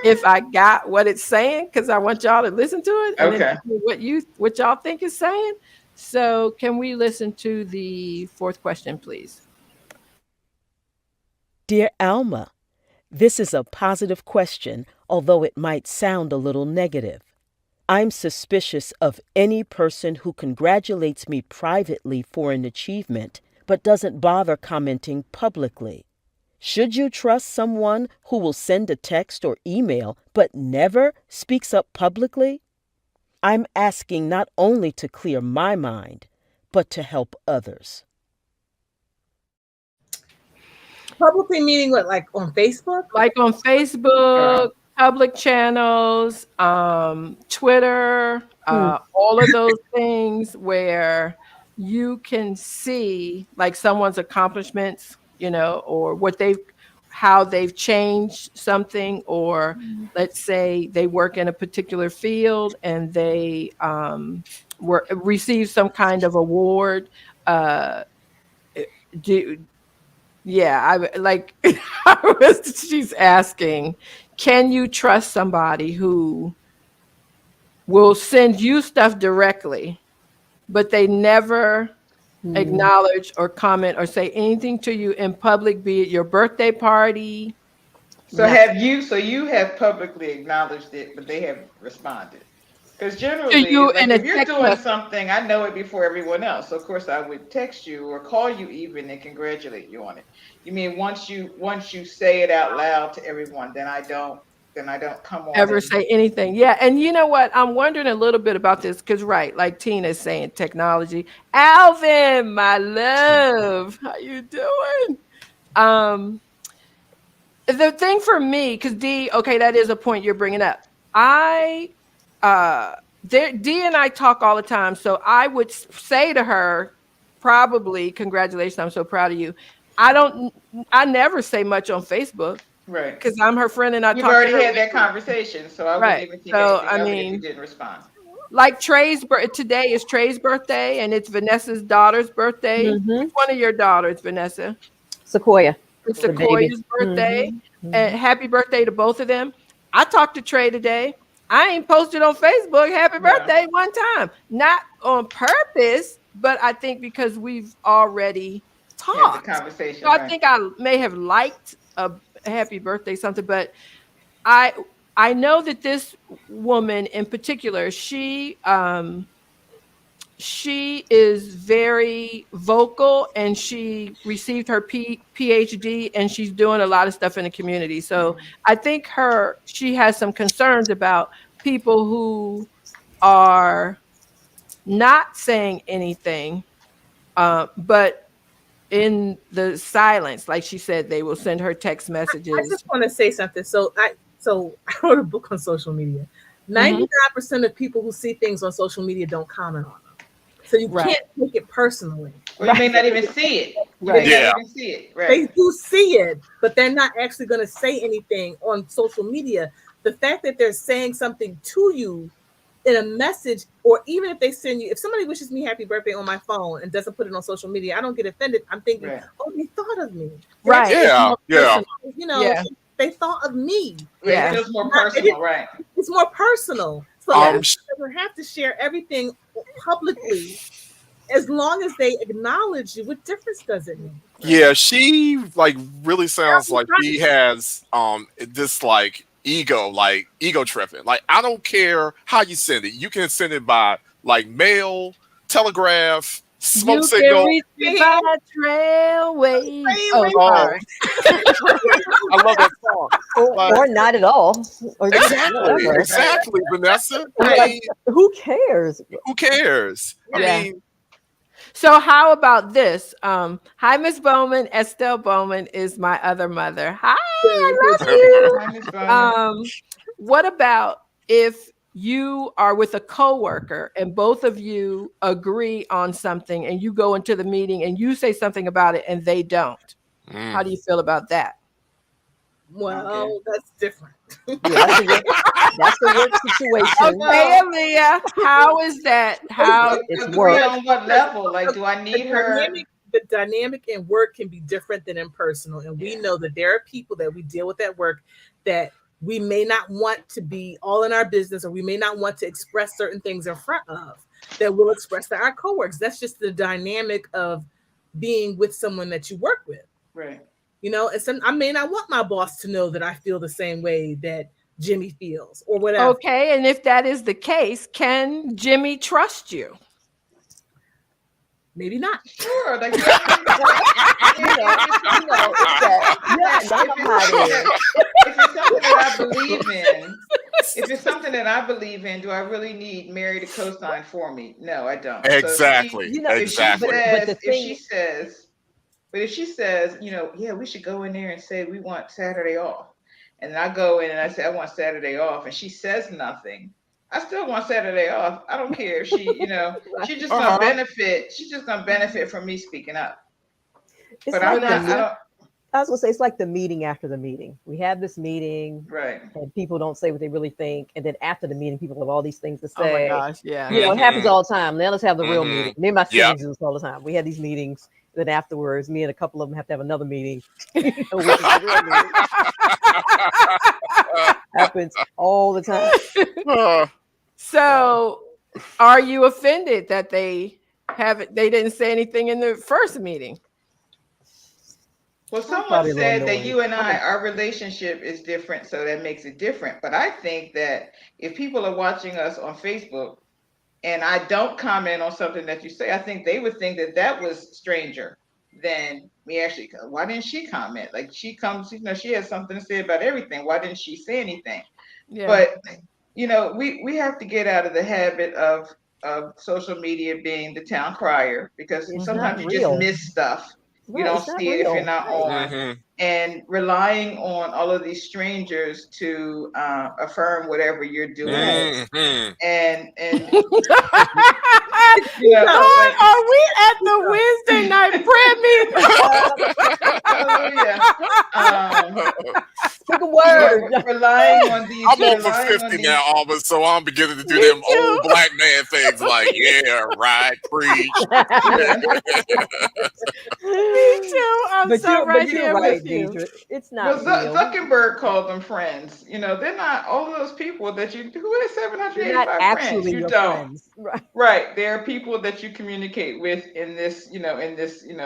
Speaker 2: if I got what it's saying because I want y'all to listen to it and then
Speaker 3: Okay.
Speaker 2: tell me what y'all think it's saying. So, can we listen to the fourth question, please?
Speaker 6: Dear Alma, this is a positive question, although it might sound a little negative. I'm suspicious of any person who congratulates me privately for an achievement but doesn't bother commenting publicly. Should you trust someone who will send a text or email but never speaks up publicly? I'm asking not only to clear my mind, but to help others.
Speaker 7: Publicly meaning what, like on Facebook?
Speaker 2: Like on Facebook,
Speaker 3: Um,
Speaker 2: public channels, Twitter,
Speaker 5: Hmm.
Speaker 2: all of those things where you can see like someone's accomplishments, or how they've changed something, or let's say they work in a particular field and they receive some kind of award. Uh, do Yeah, like she's asking, can you trust somebody who will send you stuff directly, but they never
Speaker 5: Hmm.
Speaker 2: acknowledge or comment or say anything to you in public, be it your birthday party, nothing.
Speaker 3: so you have publicly acknowledged it, but they have responded. Because
Speaker 2: To
Speaker 3: generally,
Speaker 2: you
Speaker 3: like
Speaker 2: in a
Speaker 3: if you're
Speaker 2: text
Speaker 3: doing
Speaker 2: message.
Speaker 3: something, I know it before everyone else. So of course, I would text you or call you even and congratulate you on it. You mean once you say it out loud to everyone, then I don't come on
Speaker 2: Ever
Speaker 3: and
Speaker 2: say anything. Yeah. And you know what? I'm wondering a little bit about this because, right, like Tina's saying technology. Alvin, my love, how you doing? Um, the thing for me, because D, okay, that is a point you're bringing up. I, D and I talk all the time. So I would say to her, probably, congratulations, I'm so proud of you. I don't, I never say much on Facebook
Speaker 3: right.
Speaker 2: because I'm her friend and I
Speaker 3: You've
Speaker 2: talk to
Speaker 3: already
Speaker 2: her
Speaker 3: had that
Speaker 2: weekly.
Speaker 3: conversation, so I wouldn't
Speaker 2: Right.
Speaker 3: even think
Speaker 2: So,
Speaker 3: anything
Speaker 2: I
Speaker 3: of it if you
Speaker 2: mean,
Speaker 3: didn't respond.
Speaker 2: like today is Trey's birthday, and it's Vanessa's daughter's birthday.
Speaker 5: Mhm.
Speaker 2: Which one of your daughters, Vanessa?
Speaker 5: Sequoia.
Speaker 2: It's
Speaker 5: The baby.
Speaker 2: Sequoia's birthday.
Speaker 5: Mhm.
Speaker 2: And happy birthday to both of them. I talked to Trey today. I ain't posted on Facebook happy birthday one time. Not on purpose, but I think because we've already talked.
Speaker 3: The conversation.
Speaker 2: So I think I may have liked a happy birthday something, but I know that this woman in particular, she is very vocal, and she received her PhD, and she's doing a lot of stuff in the community. So I think she has some concerns about people who are not saying anything, but in the silence, like she said, they will send her text messages.
Speaker 7: I just want to say something. So I wrote a book on social media. 99% of people who see things on social media don't comment on them. So you can't take it personally.
Speaker 3: Or you may not even see it.
Speaker 5: Right.
Speaker 3: Yeah. Even see it. Right.
Speaker 7: They do see it, but they're not actually going to say anything on social media. The fact that they're saying something to you in a message, or even if they send you, if somebody wishes me happy birthday on my phone and doesn't put it on social media, I don't get offended. I'm thinking, oh, they thought of me.
Speaker 2: Right.
Speaker 4: Yeah.
Speaker 7: You know, they thought of me.
Speaker 3: Yeah. It's more personal, right?
Speaker 7: It's more personal. So they don't have to share everything publicly. As long as they acknowledge you, what difference does it make?
Speaker 4: Yeah, she like really sounds like she has this like ego tripping. Like, I don't care how you send it. You can send it by like mail, telegraph, smoke signal.
Speaker 2: Trailway.
Speaker 4: I love that song.
Speaker 5: Or not at all. Or
Speaker 4: exactly, Vanessa.
Speaker 5: Like, who cares?
Speaker 4: Who cares? I mean,
Speaker 2: so how about this? Hi, Miss Bowman. Estelle Bowman is my other mother. Hi, I love you.
Speaker 3: Hi, Miss Bowman.
Speaker 2: What about if you are with a coworker and both of you agree on something, and you go into the meeting and you say something about it and they don't? How do you feel about that?
Speaker 7: Well, that's different.
Speaker 5: That's the work situation.
Speaker 2: Okay, Aaliyah, how is that? How
Speaker 5: it's work?
Speaker 3: On what level? Like, do I need her?
Speaker 7: The dynamic in work can be different than in personal, and we know that there are people that we deal with at work that we may not want to be all in our business, or we may not want to express certain things in front of, that we'll express to our coworkers. That's just the dynamic of being with someone that you work with.
Speaker 3: Right.
Speaker 7: You know, and I may not want my boss to know that I feel the same way that Jimmy feels, or whatever.
Speaker 2: Okay, and if that is the case, can Jimmy trust you?
Speaker 7: Maybe not.
Speaker 3: Sure. Like, if it's something that I believe in, do I really need Mary to co-sign for me? No, I don't.
Speaker 4: Exactly.
Speaker 3: So
Speaker 4: exactly.
Speaker 3: If she says, yeah, we should go in there and say we want Saturday off. And I go in and I say, I want Saturday off. And she says nothing. I still want Saturday off. I don't care if she, she's just gonna benefit. She's just gonna benefit from me speaking up. But I'm not.
Speaker 5: I was gonna say, it's like the meeting after the meeting. We have this meeting,
Speaker 3: right?
Speaker 5: And people don't say what they really think, and then after the meeting, people have all these things to say.
Speaker 2: Oh my gosh, yeah.
Speaker 5: It happens all the time. Now let's have the real meeting. Me and my siblings do this all the time. We have these meetings. Then afterwards, me and a couple of them have to have another meeting. Happens all the time.
Speaker 2: So, are you offended that they didn't say anything in the first meeting?
Speaker 3: Well, someone said that you and our relationship is different, so that makes it different. But I think that if people are watching us on Facebook and I don't comment on something that you say, I think they would think that was stranger than me actually. Why didn't she comment? Like, she comes, she has something to say about everything. Why didn't she say anything? Yeah. But we have to get out of the habit of social media being the town crier, because sometimes you just miss stuff. You don't see it if you're not on, and relying on all of these strangers to affirm whatever you're doing. And
Speaker 2: are we at the Wednesday night prayer meeting?
Speaker 5: Take a word.
Speaker 3: Relying on these.
Speaker 4: I'm over
Speaker 3: relying on
Speaker 4: 50
Speaker 3: these-
Speaker 4: now, Alma, so I'm beginning to do
Speaker 2: Me
Speaker 4: them
Speaker 2: too.
Speaker 4: old black man things like, yeah, right, preach.
Speaker 2: Me too. I'm so right
Speaker 5: you're
Speaker 2: here
Speaker 5: right,
Speaker 2: with you.
Speaker 5: Deidre. It's
Speaker 3: Well,
Speaker 5: not real.
Speaker 3: Zuckerberg called them friends. They're not all of those people that you. Who has
Speaker 5: They're not
Speaker 3: 785 friends?
Speaker 5: actually
Speaker 3: You
Speaker 5: your
Speaker 3: don't.
Speaker 5: friends. Right.
Speaker 3: Right. There are people that you communicate with in this,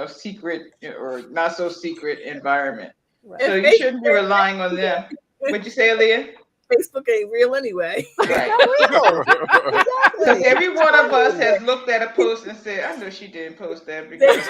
Speaker 3: secret or not so secret environment.
Speaker 5: Right.
Speaker 3: So
Speaker 7: If
Speaker 3: you shouldn't be
Speaker 7: Facebook,
Speaker 3: relying on them. What'd you say, Aaliyah?
Speaker 7: Facebook ain't real anyway.
Speaker 3: Right.
Speaker 5: Not real.
Speaker 3: Because
Speaker 5: Exactly.
Speaker 3: every one of us has looked at a post and said, I know she didn't post that because you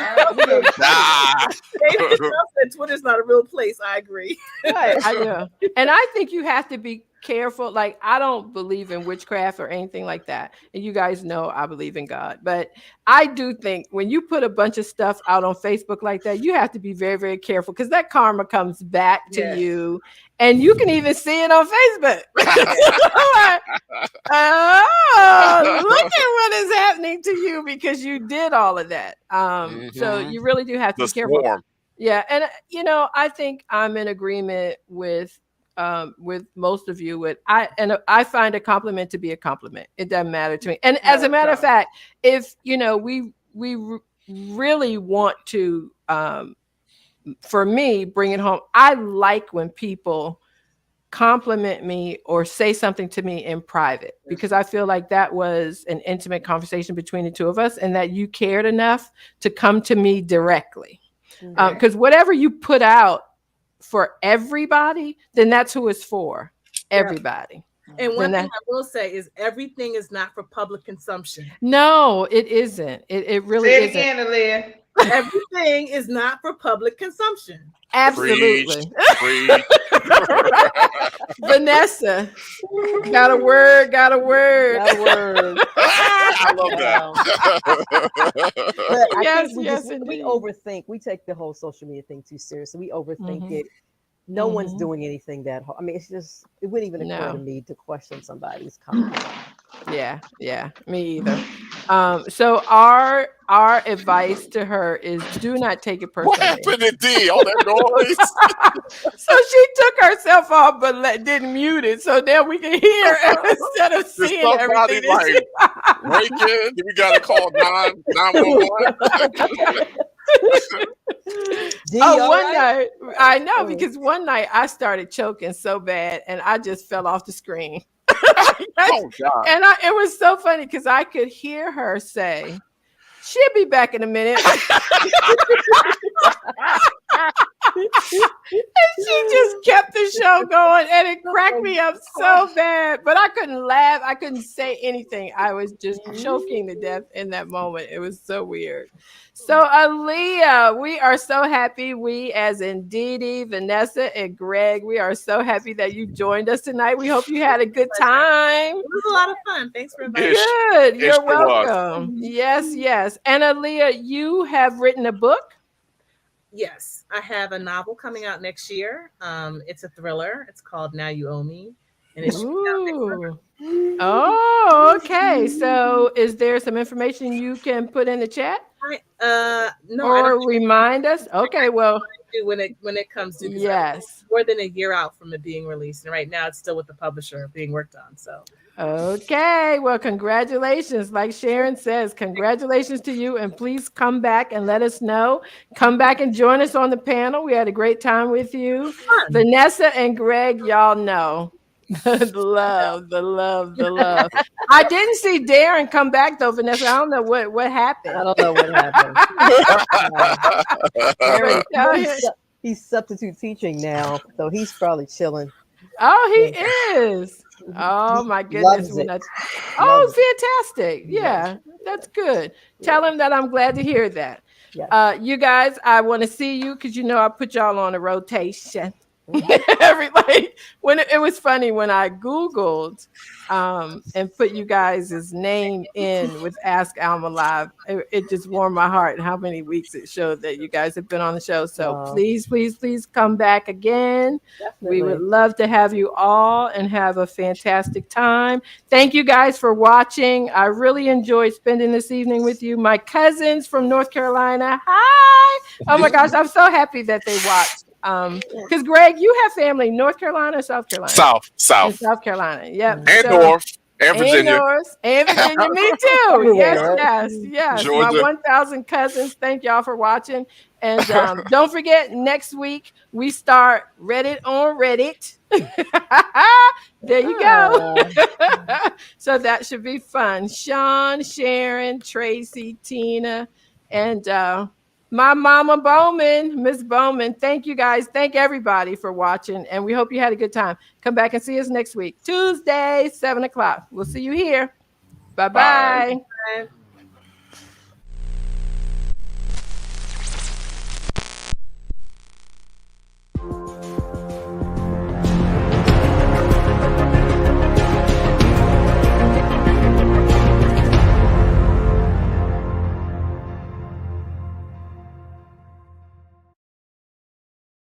Speaker 3: know the truth.
Speaker 4: Nah.
Speaker 7: Dave himself said Twitter's not a real place. I agree.
Speaker 5: Right.
Speaker 2: I do. And I think you have to be careful. Like, I don't believe in witchcraft or anything like that. And you guys know I believe in God. But I do think when you put a bunch of stuff out on Facebook like that, you have to be very, very careful because that karma comes back to
Speaker 3: Yes.
Speaker 2: you. And you can even see it on Facebook. Like, oh, look at what is happening to you because you did all of that. So you really do have to
Speaker 4: The
Speaker 2: be careful.
Speaker 4: swarm.
Speaker 2: Yeah, and I think I'm in agreement with most of you. I find a compliment to be a compliment. It doesn't matter to me. And as a matter of fact, if we really want to, for me, bring it home. I like when people compliment me or say something to me in private because I feel like that was an intimate conversation between the two of us, and that you cared enough to come to me directly. Because whatever you put out for everybody, then that's who it's for. Everybody.
Speaker 7: And one thing I will say is everything is not for public consumption.
Speaker 2: No, it isn't. It really
Speaker 3: Say it
Speaker 2: isn't.
Speaker 3: again, Aaliyah.
Speaker 7: Everything is not for public consumption.
Speaker 2: Absolutely.
Speaker 4: Preach.
Speaker 2: Vanessa, got a word.
Speaker 5: Got a word.
Speaker 4: I love that.
Speaker 5: But I
Speaker 2: Yes,
Speaker 5: think
Speaker 2: yes,
Speaker 5: we
Speaker 2: indeed.
Speaker 5: overthink. We take the whole social media thing too seriously. We overthink
Speaker 2: Mhm.
Speaker 5: it. No one's
Speaker 2: Mhm.
Speaker 5: doing anything that hard. I mean, it wouldn't even occur
Speaker 2: No.
Speaker 5: to me to question somebody's comment.
Speaker 2: Yeah, me either. So our advice to her is do not take it personally.
Speaker 4: What happened to D? All that noise.
Speaker 2: So she took herself off, but didn't mute it, so then we can hear instead of
Speaker 4: Did
Speaker 2: seeing
Speaker 4: somebody
Speaker 2: everything. that
Speaker 4: break in? Did we gotta call 911?
Speaker 2: one night, I know, because one night I started choking so bad, and I just fell off the screen.
Speaker 4: Oh God.
Speaker 2: And it was so funny because I could hear her say, "She'll be back in a minute." And she just kept the show going, and it cracked me up so bad. But I couldn't laugh. I couldn't say anything. I was just choking to death in that moment. It was so weird. So, Aaliyah, we are so happy. We, as in Dee Dee, Vanessa, and Greg, we are so happy that you joined us tonight. We hope you had a good time.
Speaker 7: It was a lot of fun. Thanks for inviting me.
Speaker 2: Good. You're
Speaker 4: sure was.
Speaker 2: welcome. Yes. And Aaliyah, you have written a book?
Speaker 7: Yes, I have a novel coming out next year. It's a thriller. It's called Now You Owe Me, and it's
Speaker 2: Ooh. Oh, okay. So is there some information you can put in the chat?
Speaker 7: No,
Speaker 2: or remind us? Okay, well,
Speaker 7: when it comes to
Speaker 2: yes,
Speaker 7: more than a year out from it being released, and right now it's still with the publisher being worked on. So
Speaker 2: okay, well, congratulations. Like Sharon says, congratulations to you, and please come back and let us know. Come back and join us on the panel. We had a great time with you. Vanessa and Greg, y'all know. The love. I didn't see Darren come back though, Vanessa. I don't know what happened.
Speaker 5: I don't know what happened. He's substitute teaching now, so he's probably chilling.
Speaker 2: Oh, he is. Oh my goodness. Fantastic. Yeah, that's good. Tell him that I'm glad to hear that.
Speaker 5: Yes.
Speaker 2: You guys, I want to see you because I put y'all on a rotation. When it was funny when I Googled and put you guys' name in with Ask Alma Live, it just warmed my heart and how many weeks it showed that you guys have been on the show. So please come back again. Definitely. We would love to have you all and have a fantastic time. Thank you guys for watching. I really enjoyed spending this evening with you. My cousins from North Carolina. Hi. Oh my gosh, I'm so happy that they watched. Because Greg, you have family in North Carolina or South Carolina?
Speaker 4: South.
Speaker 2: In South Carolina. Yep.
Speaker 4: And North. And
Speaker 2: And
Speaker 4: Virginia.
Speaker 2: North. And Virginia. Me too.
Speaker 5: Everywhere,
Speaker 2: Yes. My
Speaker 4: Georgia.
Speaker 2: 1,000 cousins. Thank y'all for watching. And don't forget, next week we start Reddit on Reddit. There you go. So that should be fun. Sean, Sharon, Tracy, Tina, and my mama Bowman, Miss Bowman. Thank you guys. Thank everybody for watching. And we hope you had a good time. Come back and see us next week. Tuesday, 7 o'clock. We'll see you here. Bye-bye.
Speaker 4: Bye.
Speaker 7: Bye.